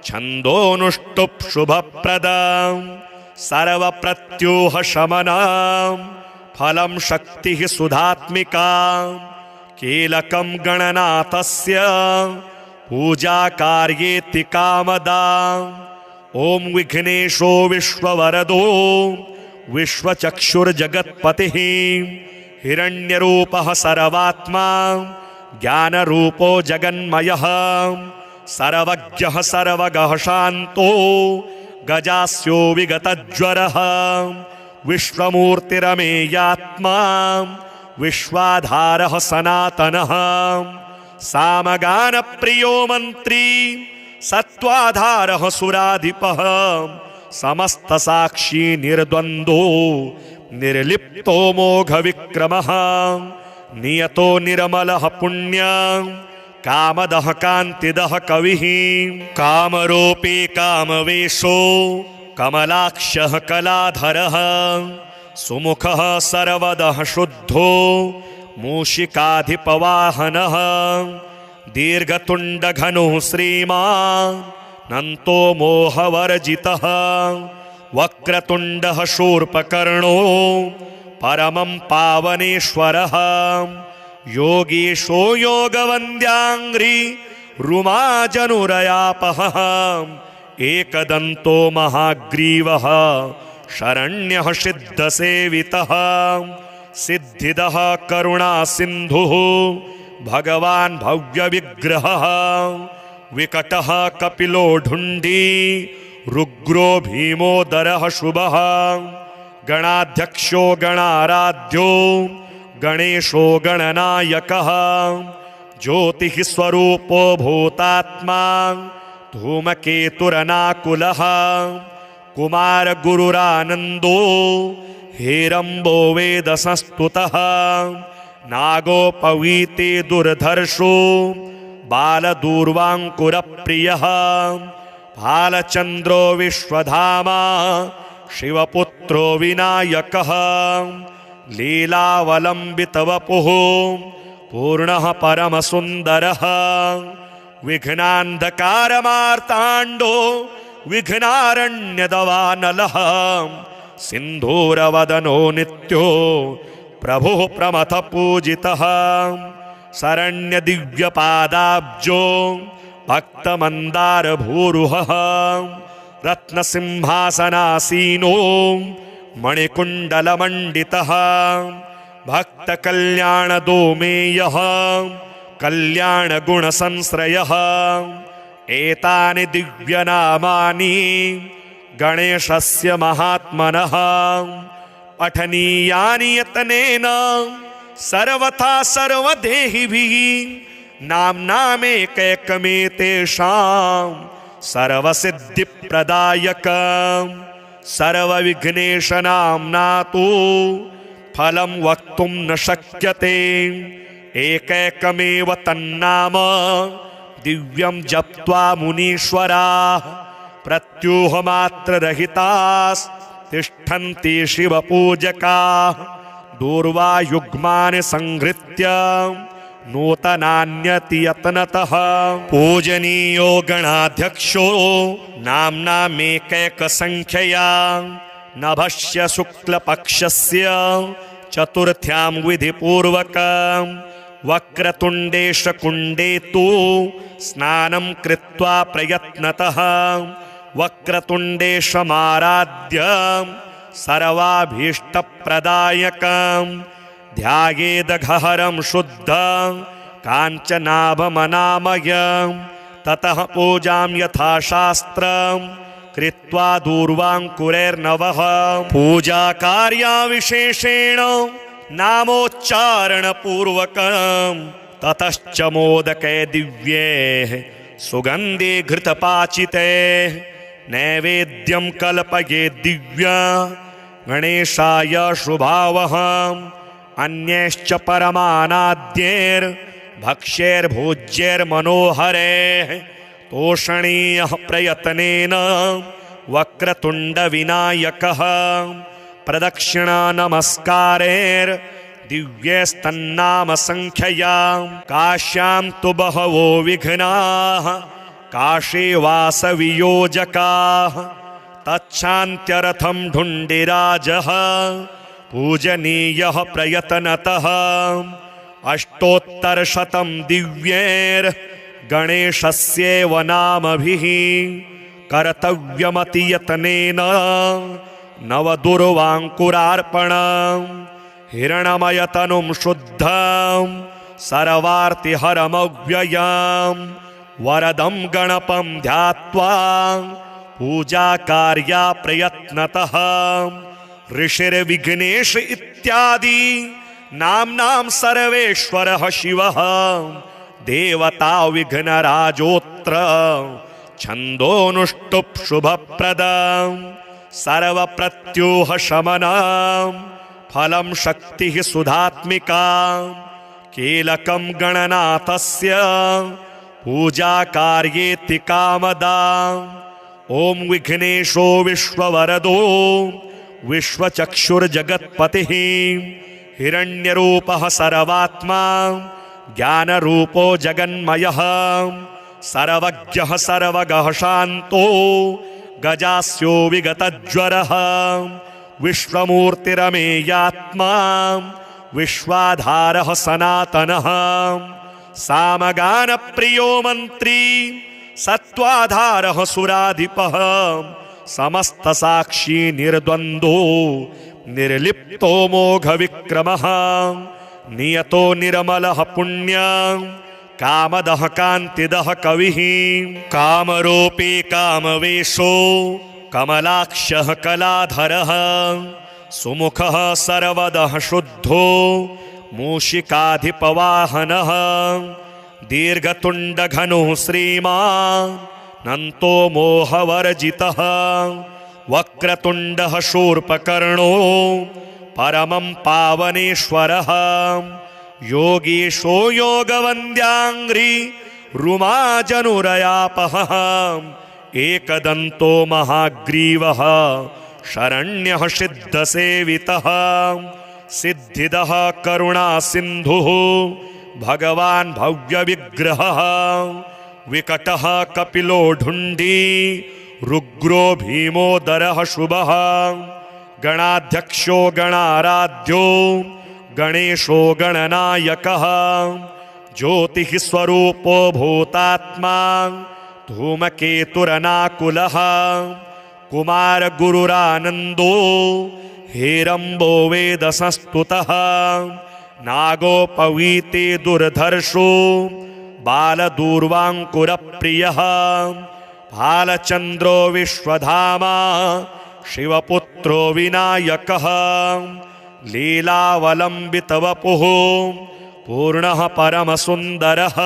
छन्दोऽनुष्टुप् शुभप्रदं सर्वप्रत्यूहशमनं फलं शक्तिः सुधात्मिका कीलकं गणनाथस्य पूजाकार्येति कामदा ॐ विघ्नेशो विश्ववरदो विश्वचक्षुर्जगत्पतिः हिरण्यरूपः सर्वात्मा ज्ञानरूपो जगन्मयः सर्वज्ञः सर्वगः शान्तो गजास्यो विगतज्वरः विश्वमूर्तिरमेयात्मा विश्वाधारः सनातनः सामगानप्रियो मन्त्री सत्त्वाधारः सुराधिपः समस्तसाक्षी निर्द्वन्द्वो निर्लिप्तो मोघविक्रमः नियतो निर्मलः पुण्यं कामदः कान्तिदः कविः कामरूपी कामवेशो कमलाक्षः कलाधरः सुमुखः सर्वदः शुद्धो मूषिकाधिपवाहनः दीर्घतुण्डघनुः श्रीमान् नन्तो मोहवर्जितः वक्रतुण्डः शूर्पकर्णो परमं पावनेश्वरः योगीशो योगवन्द्याङ्घ्रि रुमाजनुरयापः एकदन्तो महाग्रीवः शरण्यः सिद्धसेवितः सिद्धिदः करुणासिन्धुः भगवान् भव्यविग्रहः विकटः कपिलो ढुण्डी रुग्रो भीमोदरः शुभः गणाध्यक्षो गणाराध्यो गणेशो गणनायकः ज्योतिः स्वरूपो भूतात्मा धूमकेतुरनाकुलः कुमारगुरुरानन्दो हेरम्बो वेदसंस्तुतः नागोपवीते दुर्धर्षो बालदूर्वाङ्कुरप्रियः भालचन्द्रो विश्वधामा शिवपुत्रो विनायकः लीलावलम्बितवपुः पूर्णः परमसुन्दरः विघ्नान्धकारमार्ताण्डो विघ्नारण्यदवानलः सिन्धूरवदनो नित्यो प्रभुः प्रमथ पूजितः शरण्यदिव्यपादाब्जो भक्तमन्दारभूरुहः रत्नसिंहासनासीनो मणिकुण्डलमण्डितः भक्तकल्याणदोमेयः कल्याणगुणसंश्रयः एतानि दिव्यनामानि गणेशस्य महात्मनः पठनीयानि यतनेन सर्वथा सर्वदेहिभिः नाम्नामेकैकमेतेषां सर्वसिद्धिप्रदायकं सर्वविघ्नेशनाम्ना तु फलं वक्तुं न शक्यते एकैकमेव तन्नाम दिव्यं जप्त्वा मुनीश्वराः प्रत्यूहमात्ररहितास्तिष्ठन्ति शिवपूजकाः दूर्वायुग्मानि संहृत्य नूतनान्यति यत्नतः पूजनीयो गणाध्यक्षो नाम्नामेकैकसंख्यया नभस्य शुक्लपक्षस्य चतुर्थ्यां विधिपूर्वकं वक्रतुण्डेशकुण्डे तु स्नानं कृत्वा प्रयत्नतः वक्रतुण्डेशमाराध्य सर्वाभीष्टप्रदायकं ध्यायेदघहरं शुद्धं काञ्चनाभमनामयं ततः पूजां यथाशास्त्रं कृत्वा दूर्वाङ्कुरैर्नवः पूजाकार्याविशेषेण नामोच्चारणपूर्वकम् ततश्च मोदके दिव्ये सुगन्धे घृतपाचिते नैवेद्यं कल्पये दिव्या गणेशाय शुभावहम् अन्यैश्च परमानाद्यैर्भक्ष्यैर्भोज्यैर्मनोहरैः तोषणीयः प्रयत्नेन वक्रतुण्डविनायकः प्रदक्षिणा नमस्कारैर्दिव्यैस्तन्नामसङ्ख्यया काश्यां तु बहवो विघ्नाः काशे वासवियोजकाः तच्छान्त्यर्थं ढुण्डिराजः पूजनीयः प्रयत्नतः अष्टोत्तरशतं दिव्यैर्गणेशस्यैव नामभिः कर्तव्यमतियत्नेन नवदुर्वाङ्कुरार्पणम् हिरणमयतनुं शुद्धं सर्वार्तिहरमव्ययम् वरदं गणपं ध्यात्वा पूजाकार्या प्रयत्नतः ऋषिर्विघ्नेश इत्यादि नाम्नां सर्वेश्वरः शिवः देवता विघ्नराजोऽत्र छन्दोऽनुष्टुप् शुभप्रदं सर्वप्रत्यूह शमनं फलं शक्तिः सुधात्मिका कीलकं गणनाथस्य पूजाकार्येति कामदा ॐ विघ्नेशो विश्ववरदो विश्वचक्षुर्जगत्पतिः हिरण्यरूपः सर्वात्मा ज्ञानरूपो जगन्मयः सर्वज्ञः सर्वगः शान्तो गजास्यो विगतज्वरः विश्वमूर्तिरमेयात्मा विश्वाधारः सनातनः सामगानप्रियो मन्त्री सत्त्वाधारः सुराधिपः समस्तसाक्षी निर्द्वन्द्वो निर्लिप्तो मोघविक्रमः नियतो निर्मलः पुण्यं कामदः कान्तिदः कविः कामरूपी कामवेशो कमलाक्षः कलाधरः सुमुखः सर्वदः शुद्धो मूषिकाधिपवाहनः दीर्घतुण्डघनुः श्रीमान् नन्तो मोहवर्जितः वक्रतुण्डः शूर्पकर्णो परमं पावनेश्वरः योगीशो योगवन्द्याङ्घ्रि रुमाजनुरयापः एकदन्तो महाग्रीवः शरण्यः सिद्धसेवितः सिद्धिदः करुणासिन्धुः भगवान् भव्यविग्रहः विकटः कपिलो ढुण्डी रुग्रो भीमोदरः शुभः गणाध्यक्षो गणाराध्यो गणेशो गणनायकः ज्योतिः स्वरूपो भूतात्मा धूमकेतुरनाकुलः कुमारगुरुरानन्दो हेरम्बो वेदसंस्तुतः नागोपवीते दुर्धर्षो बालदूर्वाङ्कुरप्रियः भालचन्द्रो विश्वधामा शिवपुत्रो विनायकः लीलावलम्बितवपुः पूर्णः परमसुन्दरः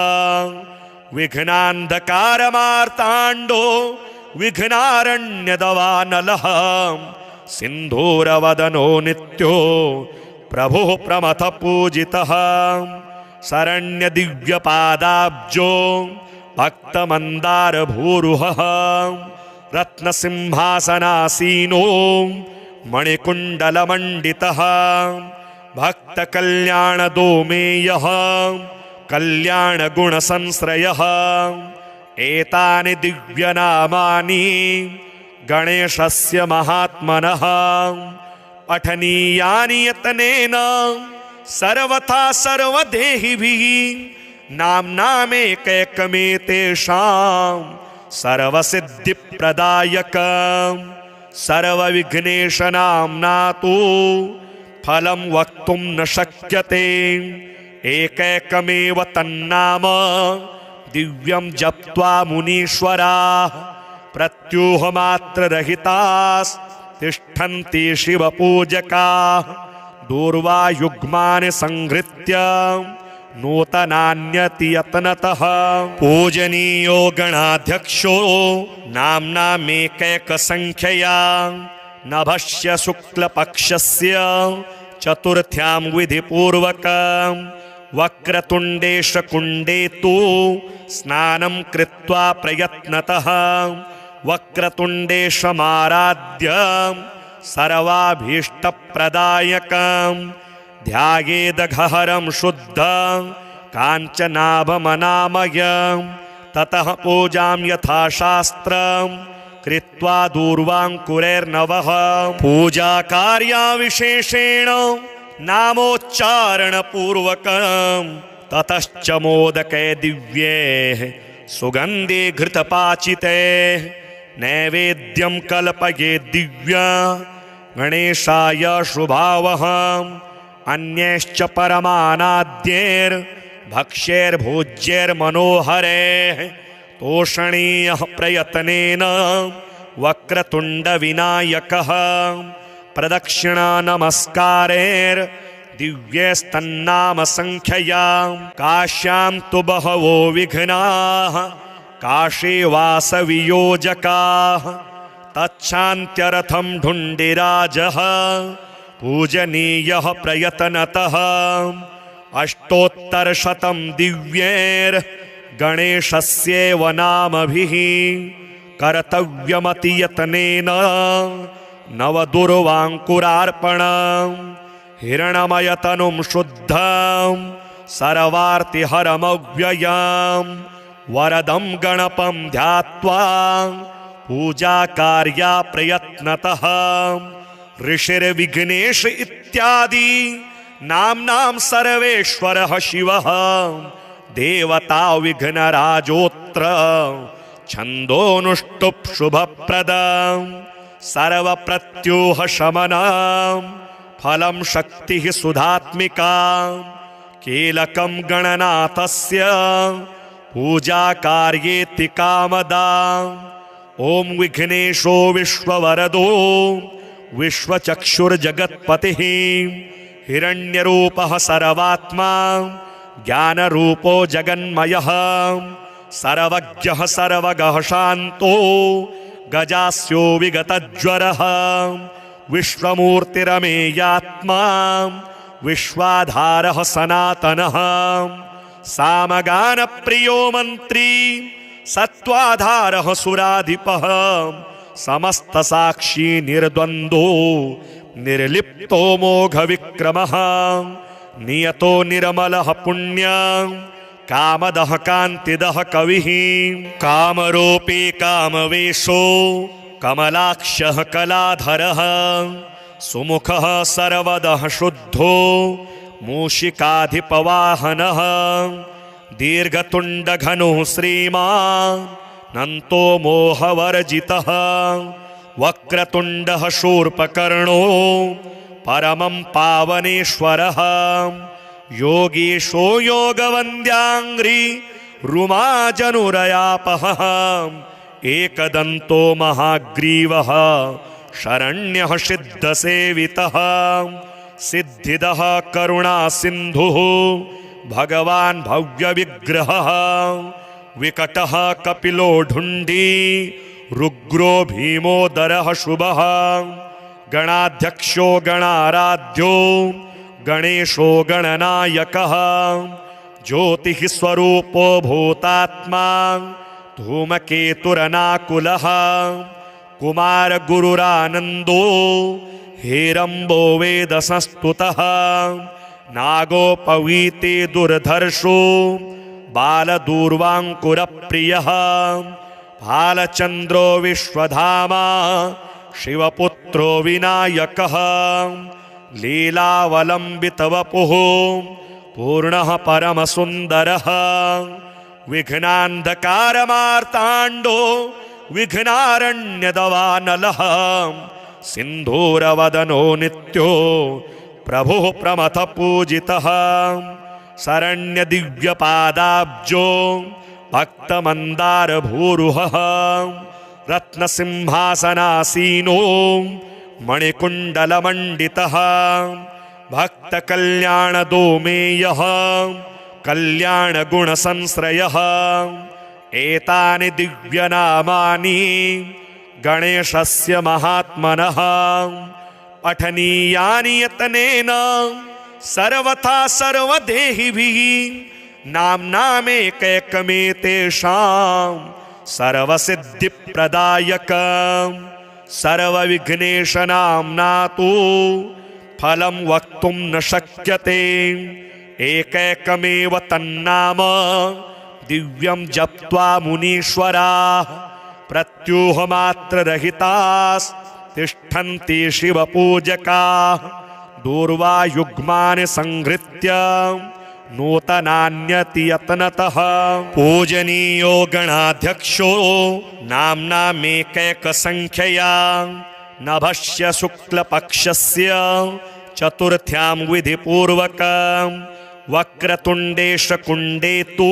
विघ्नान्धकारमार्ताण्डो विघ्नारण्यदवानलः सिन्धूरवदनो नित्यो प्रभुः प्रमथ पूजितः शरण्यदिव्यपादाब्जो भक्तमन्दारभूरुहः रत्नसिंहासनासीनो मणिकुण्डलमण्डितः भक्तकल्याणदोमेयः कल्याणगुणसंश्रयः एतानि दिव्यनामानि गणेशस्य महात्मनः पठनीयानि यत्नेन सर्वथा सर्वदेहिभिः नाम्नामेकैकमेतेषां सर्वसिद्धिप्रदायकं सर्वविघ्नेशनाम्ना तु फलं वक्तुं न शक्यते एकैकमेव तन्नाम दिव्यं जप्त्वा मुनीश्वराः प्रत्यूहमात्ररहितास्तिष्ठन्ति शिवपूजकाः दूर्वायुग्मानि संहृत्य नूतनान्यतियत्नतः पूजनीयो गणाध्यक्षो नाम्नामेकैकसंख्यया नभस्य शुक्लपक्षस्य चतुर्थ्यां विधिपूर्वकं वक्रतुण्डेशकुण्डे तु स्नानं कृत्वा प्रयत्नतः वक्रतुण्डेशमाराध्य सर्वाभीष्टप्रदायकं ध्यायेदघहरं शुद्धं काञ्चनाभमनामयं ततः पूजां यथाशास्त्रं कृत्वा दूर्वाङ्कुरैर्नवः पूजाकार्याविशेषेण नामोच्चारणपूर्वकं ततश्च मोदके दिव्ये सुगन्धे घृतपाचिते नैवेद्यं कल्पये दिव्या गणेशाय शुभावहम् अन्यैश्च परमानाद्यैर्भक्ष्यैर्भोज्यैर्मनोहरैः तोषणीयः प्रयत्नेन वक्रतुण्डविनायकः प्रदक्षिणा नमस्कारैर्दिव्यैस्तन्नाम संख्यया काश्यां तु बहवो विघ्नाः काशीवासवियोजकाः तच्छान्त्यरथं ढुण्डिराजः पूजनीयः प्रयत्नतः अष्टोत्तरशतं दिव्यैर्गणेशस्यैव नामभिः कर्तव्यमतियत्नेन नवदुर्वाङ्कुरार्पणम् हिरणमयतनुं शुद्धं सर्वार्तिहरमव्ययं वरदं गणपं ध्यात्वा पूजाकार्या प्रयत्नतः ऋषिर्विघ्नेश इत्यादि नाम्नां सर्वेश्वरः शिवः देवता विघ्नराजोऽत्र छन्दोऽनुष्टुप् शुभप्रदं सर्वप्रत्यूहशमनं फलं शक्तिः सुधात्मिका कीलकं गणनाथस्य पूजाकार्येति कामदा ॐ विघ्नेशो विश्ववरदो विश्वचक्षुर्जगत्पतिः हिरण्यरूपः सर्वात्मा ज्ञानरूपो जगन्मयः सर्वज्ञः सर्वगः शान्तो गजास्यो विगतज्वरः विश्वमूर्तिरमेयात्मा विश्वाधारः सनातनः सामगानप्रियो मन्त्री सत्त्वाधारः सुराधिपः समस्तसाक्षी निर्द्वन्द्वो निर्लिप्तो मोघविक्रमः नियतो निर्मलः पुण्यं कामदः कान्तिदः कविः कामरूपी कामवेशो कमलाक्षः कलाधरः सुमुखः सर्वदः शुद्धो मूषिकाधिपवाहनः दीर्घतुण्डघनुः श्रीमान् नन्तो मोहवर्जितः वक्रतुण्डः शूर्पकर्णो परमं पावनेश्वरः योगीशो योगवन्द्याङ्घ्रि रुमाजनुरयापः एकदन्तो महाग्रीवः शरण्यः सिद्धसेवितः सिद्धिदः करुणासिन्धुः भगवान् भव्यविग्रहः विकटः कपिलो ढुण्डी रुग्रो भीमोदरः शुभः गणाध्यक्षो गणाराध्यो गणेशो गणनायकः ज्योतिः स्वरूपो भूतात्मा धूमकेतुरनाकुलः कुमारगुरुरानन्दो हेरम्बो वेदसंस्तुतः नागोपवीते दुर्धर्षो बालदूर्वाङ्कुरप्रियः भालचन्द्रो विश्वधामा शिवपुत्रो विनायकः लीलावलम्बितवपुः पूर्णः परमसुन्दरः विघ्नान्धकारमार्ताण्डो विघ्नारण्यदवानलः सिन्धूरवदनो नित्यो प्रभुः प्रमथ पूजितः शरण्यदिव्यपादाब्जो भक्तमन्दारभूरुहः रत्नसिंहासनासीनो मणिकुण्डलमण्डितः भक्तकल्याणदोमेयः कल्याणगुणसंश्रयः एतानि दिव्यनामानि गणेशस्य महात्मनः पठनीयानि यतनेन सर्वथा सर्वदेहिभिः नाम्नामेकैकमेतेषां सर्वसिद्धिप्रदायकम् सर्वविघ्नेशनाम्ना तु फलं वक्तुं न शक्यते एकैकमेव तन्नाम दिव्यं जप्त्वा मुनीश्वराः प्रत्यूहमात्ररहितास्तिष्ठन्ति शिवपूजकाः दूर्वायुग्मानि संहृत्य नूतनान्यति यत्नतः पूजनीयो गणाध्यक्षो नाम्नामेकैकसंख्यया नभस्य शुक्लपक्षस्य चतुर्थ्यां विधिपूर्वकं वक्रतुण्डेशकुण्डे तु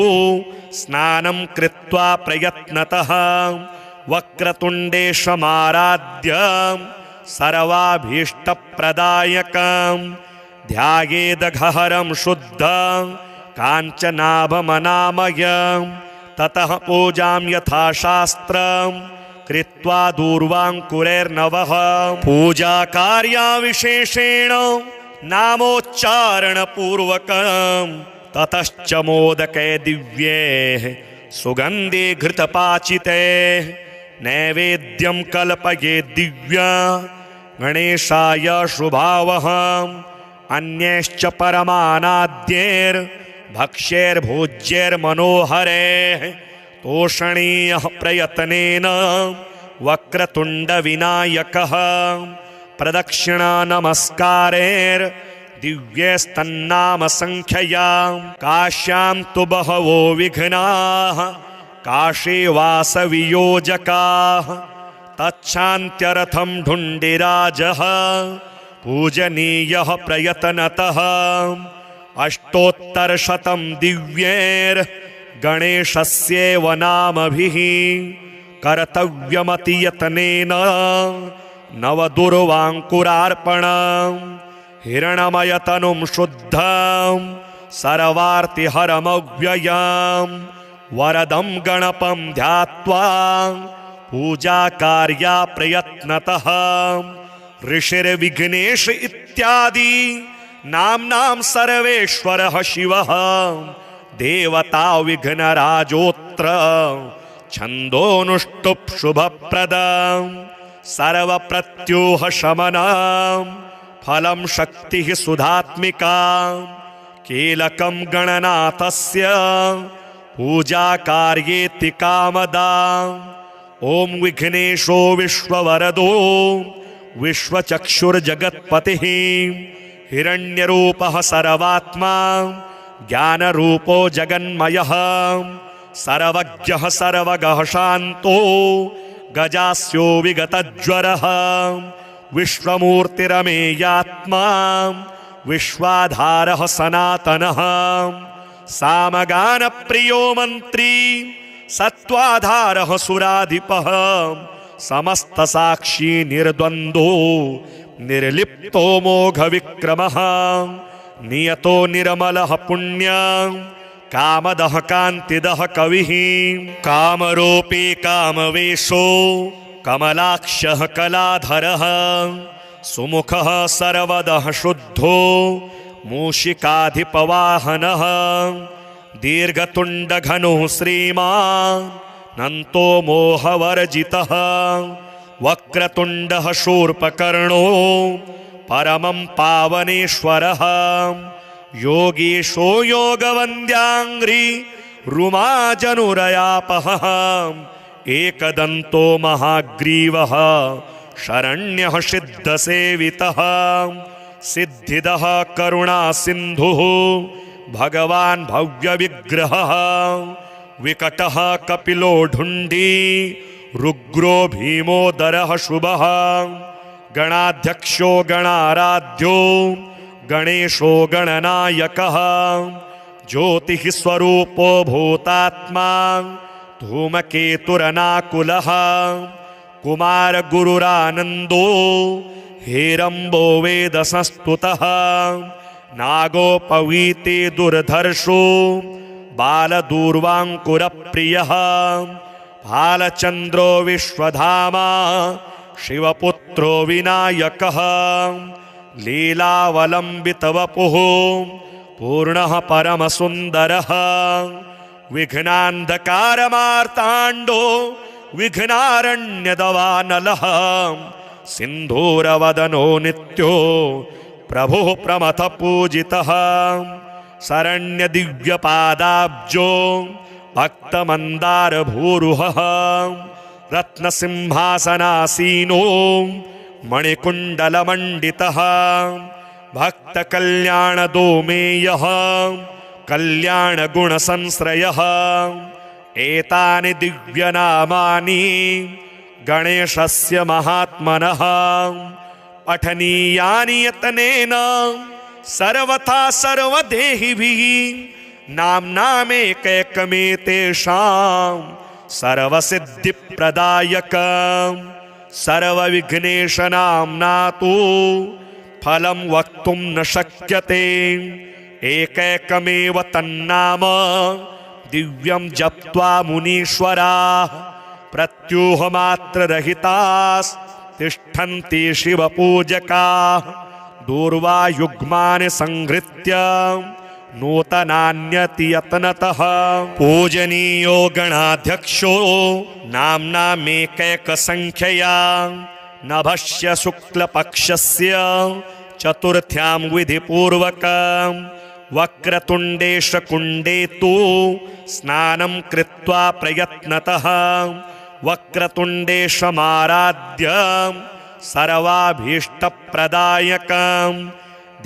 स्नानं कृत्वा प्रयत्नतः वक्रतुण्डेशमाराध्य सर्वाभीष्टप्रदायकं ध्यायेदघहरं शुद्धं काञ्चनाभमनामयं ततः पूजां यथाशास्त्रं कृत्वा दूर्वाङ्कुरैर्नवः पूजाकार्यविशेषेण नामोच्चारणपूर्वकं ततश्च मोदके दिव्ये सुगन्धे घृतपाचिते नैवेद्यं कल्पये दिव्या गणेशाय शुभावहम् अन्यैश्च परमानाद्यैर्भक्ष्यैर्भोज्यैर्मनोहरैः तोषणीयः प्रयत्नेन वक्रतुण्डविनायकः प्रदक्षिणानमस्कारैर्दिव्यैस्तन्नामसङ्ख्यया काश्यां तु बहवो विघ्नाः काशी वासवियोजकाः तच्छान्त्यर्थं ढुण्डिराजः पूजनीयः प्रयत्नतः अष्टोत्तरशतं दिव्यैर्गणेशस्यैव नामभिः कर्तव्यमतियतनेन नवदुर्वाङ्कुरार्पणं हिरण्मयतनुं शुद्धं सर्वार्तिहरमव्ययं वरदं गणपं ध्यात्वा पूजाकार्या प्रयत्नतः ऋषिर्विघ्नेश इत्यादि नाम्नां सर्वेश्वरः शिवः देवता विघ्नराजोऽत्र छन्दोनुष्टुप् शुभप्रदं सर्वप्रत्यूहशमनं फलं शक्तिः सुधात्मिका कीलकं गणनाथस्य पूजाकार्येति कामदा ॐ विघ्नेशो विश्ववरदो विश्वचक्षुर्जगत्पतिः हिरण्यरूपः सर्वात्मा ज्ञानरूपो जगन्मयः सर्वज्ञः सर्वगः शान्तो गजास्यो विगतज्वरः विश्वमूर्तिरमेयात्मा विश्वाधारः सनातनः सामगानप्रियो मन्त्री सत्त्वाधारः सुराधिपः समस्तसाक्षी निर्द्वन्द्वो निर्लिप्तो मोघविक्रमः नियतो निर्मलः पुण्यं कामदः कान्तिदः कविः कामरूपी कामवेशो कमलाक्षः कलाधरः सुमुखः सर्वदः शुद्धो मूषिकाधिपवाहनः दीर्घतुण्डघनुः श्रीमान् नन्तो मोहवर्जितः वक्रतुण्डः शूर्पकर्णो परमं पावनेश्वरः योगीशो योगवन्द्याङ्घ्रि रुमाजनुरयापः एकदन्तो महाग्रीवः शरण्यः सिद्धसेवितः सिद्धिदः करुणासिन्धुः भगवान् भव्यविग्रहः विकटः कपिलो ढुण्डी रुग्रो भीमोदरः शुभः गणाध्यक्षो गणाराध्यो गणेशो गणनायकः ज्योतिः स्वरूपो भूतात्मा धूमकेतुरनाकुलः कुमार गुरुरानंदो हेरंबो वेद संस्तुतः नागोपवीते दुर्धर्षो बालदूर्वांकुरप्रियः भालचंद्रो विश्वधामा शिवपुत्रो विनायकः लीलावलंबितवपुः पूर्णः परमसुन्दरः विघ्नान्धकारमार्ताण्डो विघ्नारण्यदवानलः सिन्धूरवदनो नित्यो प्रभुः प्रमथ पूजितः शरण्यदिव्यपादाब्जो भक्तमन्दारभूरुहः रत्नसिंहासनासीनो मणिकुण्डलमण्डितः भक्तकल्याणदोमेयः कल्याणगुणसंश्रयः एतानि दिव्यनामानि गणेशस्य महात्मनः पठनीयानि यतनेन सर्वथा सर्वदेहिभिः नाम्नामेकैकमेतेषां सर्वसिद्धिप्रदायकं सर्वविघ्नेशनाम्ना तु फलं वक्तुं न शक्यते एकैकमेव तन्नाम दिव्यं जप्त्वा मुनीश्वराः प्रत्यूहमात्ररहितास्तिष्ठन्ति शिवपूजकाः दूर्वायुग्मानि संहृत्य नूतनान्यतियत्नतः पूजनीयो गणाध्यक्षो नाम्नामेकैकसंख्यया नभस्य शुक्लपक्षस्य चतुर्थ्यां विधिपूर्वकं वक्रतुण्डेशकुण्डे तु स्नानं कृत्वा प्रयत्नतः वक्रतुण्डेशमाराध्य सर्वाभीष्टप्रदायकं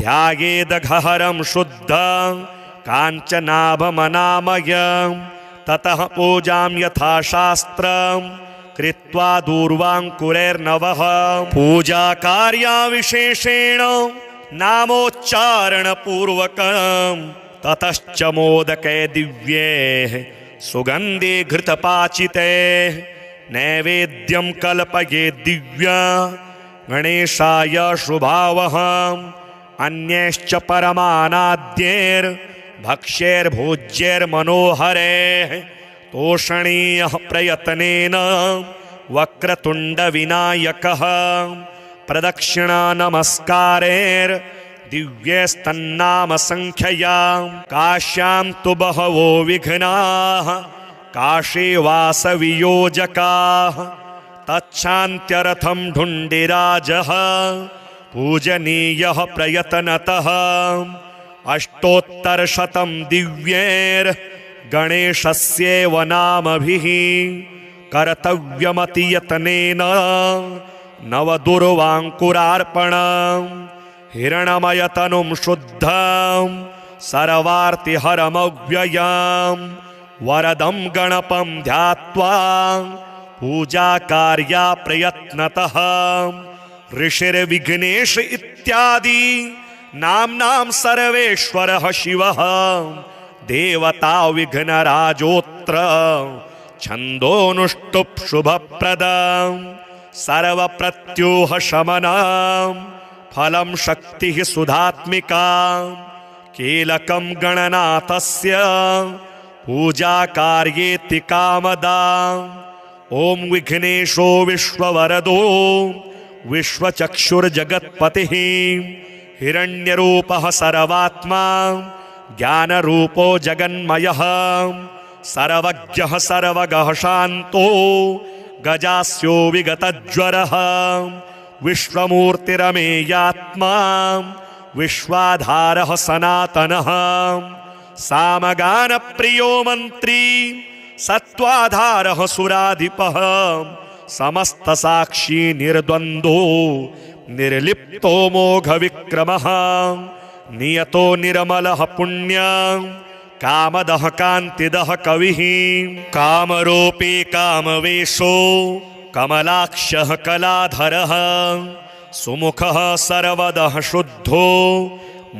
ध्यायेदघहरं शुद्धं काञ्चनाभमनामयं ततः पूजां यथाशास्त्रं कृत्वा दूर्वाङ्कुरैर्नवः पूजाकार्याविशेषेण नामोच्चारणपूर्वकं ततश्च मोदके दिव्ये सुगन्धे घृतपाचिते नैवेद्यं कल्पये दिव्या गणेशाय शुभावहम् अन्यैश्च परमानाद्यैर्भक्ष्यैर्भोज्यैर्मनोहरैः तोषणीयः प्रयत्नेन वक्रतुण्डविनायकः प्रदक्षिणा नमस्कारैर्दिव्यैस्तन्नाम संख्यया काश्यां तु बहवो विघ्नाः काशीवासवियोजकाः तच्छान्त्यर्थं ढुण्डिराजः पूजनीयः प्रयत्नतः अष्टोत्तरशतं दिव्यैर्गणेशस्यैव नामभिः कर्तव्यमतियतनेन नवदुर्वाङ्कुरार्पणं हिरणमयतनुं शुद्धं सर्वार्तिहरमव्ययं वरदं गणपं ध्यात्वा पूजाकार्या प्रयत्नतः ऋषिर्विघ्नेश इत्यादि नाम्नां सर्वेश्वरः शिवः देवता विघ्नराजोऽत्र छन्दोनुष्टुप् शुभप्रदं सर्वप्रत्यूहशमनं फलं शक्तिः सुधात्मिका कीलकं गणनाथस्य पूजाकार्येति कामदा ॐ विघ्नेशो विश्ववरदो विश्वचक्षुर्जगत्पतिः हिरण्यरूपः सर्वात्मा ज्ञानरूपो जगन्मयः सर्वज्ञः सर्वगः शान्तो गजास्यो विगतज्वरः विश्वमूर्तिरमेयात्मा विश्वाधारः सनातनः सामगानप्रियो मन्त्री सत्त्वाधारः सुराधिपः समस्तसाक्षी निर्द्वन्द्वो निर्लिप्तो मोघविक्रमः नियतो निर्मलः पुण्यं कामदः कान्तिदः कविः कामरूपी कामवेशो कमलाक्षः कलाधरः सुमुखः सर्वदः शुद्धो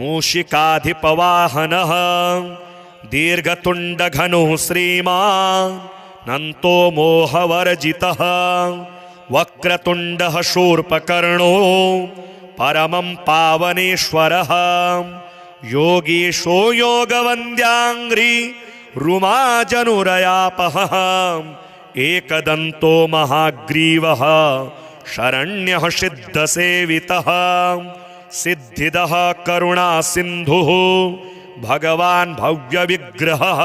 मूषिकाधिपवाहनः दीर्घतुण्डघनुः श्रीमान् नन्तो मोहवर्जितः वक्रतुण्डः शूर्पकर्णो परमं पावनेश्वरः योगीशो योगवन्द्याङ्घ्रि रुमाजनुरयापः एकदन्तो महाग्रीवः शरण्यः सिद्धसेवितः सिद्धिदः करुणासिन्धुः भगवान् भव्यविग्रहः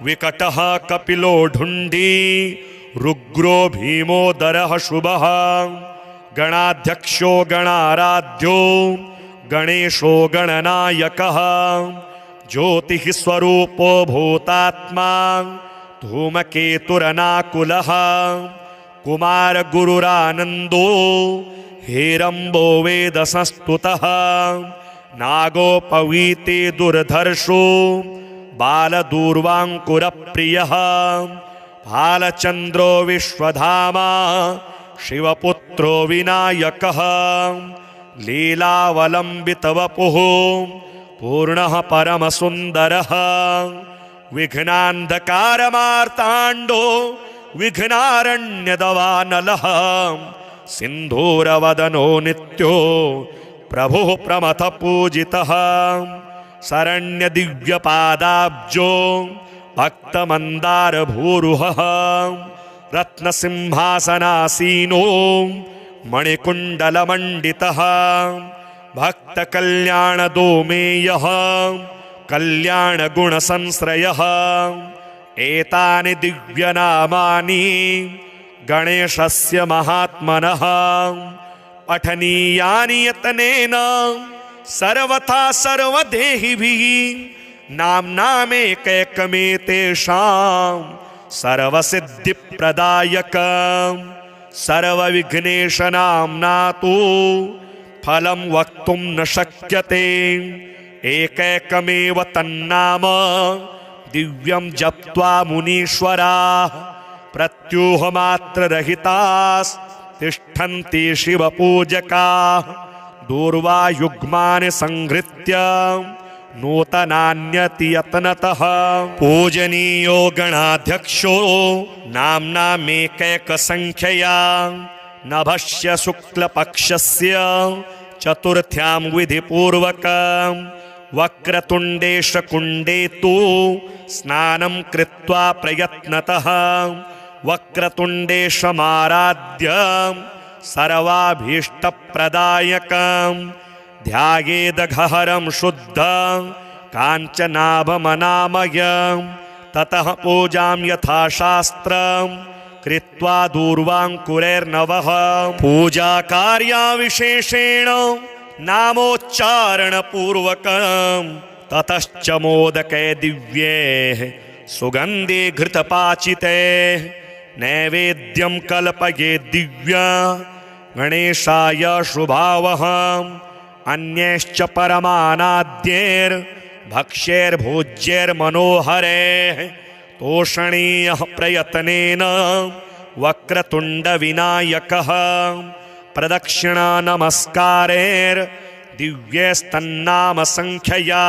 विकटः कपिलो ढुण्डी रुग्रो भीमोदरः शुभः गणाध्यक्षो गणाराध्यो गणेशो गणनायकः ज्योतिः स्वरूपो भूतात्मा धूमकेतुरनाकुलः कुमारगुरुरानन्दो हेरम्बो वेदसंस्तुतः नागोपवीते दुर्धर्षो बालदूर्वाङ्कुरप्रियः भालचन्द्रो विश्वधामा शिवपुत्रो विनायकः लीलावलम्बितवपुः पूर्णः परमसुन्दरः विघ्नान्धकारमार्ताण्डो विघ्नारण्यदवानलः सिन्धूरवदनो नित्यो प्रभुः प्रमथ पूजितः शरण्यदिव्यपादाब्जो भक्तमन्दारभूरुहः रत्नसिंहासनासीनो मणिकुण्डलमण्डितः भक्तकल्याणदोमेयः कल्याणगुणसंश्रयः एतानि दिव्यनामानि गणेशस्य महात्मनः पठनीयानि यतनेन सर्वथा सर्वदेहिभिः नाम्नामेकैकमेतेषां सर्वसिद्धिप्रदायकं सर्वविघ्नेशनाम्ना तु फलं वक्तुं न शक्यते एकैकमेव तन्नाम दिव्यं जप्त्वा मुनीश्वराः प्रत्यूहमात्ररहितास्तिष्ठन्ति शिवपूजकाः दूर्वायुग्मानि संहृत्य नूतनान्यति यत्नतः पूजनीयो गणाध्यक्षो नाम्नामेकैकसंख्यया नभस्य शुक्लपक्षस्य चतुर्थ्यां विधिपूर्वकं वक्रतुण्डेशकुण्डे तु स्नानं कृत्वा प्रयत्नतः वक्रतुण्डेशमाराध्य सर्वाभीष्टप्रदायकं ध्यायेदघहरं शुद्धं काञ्चनाभमनामयं ततः पूजां यथाशास्त्रं कृत्वा दूर्वाङ्कुरैर्नवः पूजाकार्यविशेषेण नामोच्चारणपूर्वकं ततश्च मोदके दिव्ये सुगन्धे घृतपाचिते नैवेद्यं कल्पये दिव्या गणेशाय शुभावहम् अन्यैश्च परमानाद्यैर्भक्ष्यैर्भोज्यैर्मनोहरैः तोषणीयः प्रयत्नेन वक्रतुण्डविनायकः प्रदक्षिणा नमस्कारैर्दिव्यैस्तन्नाम संख्यया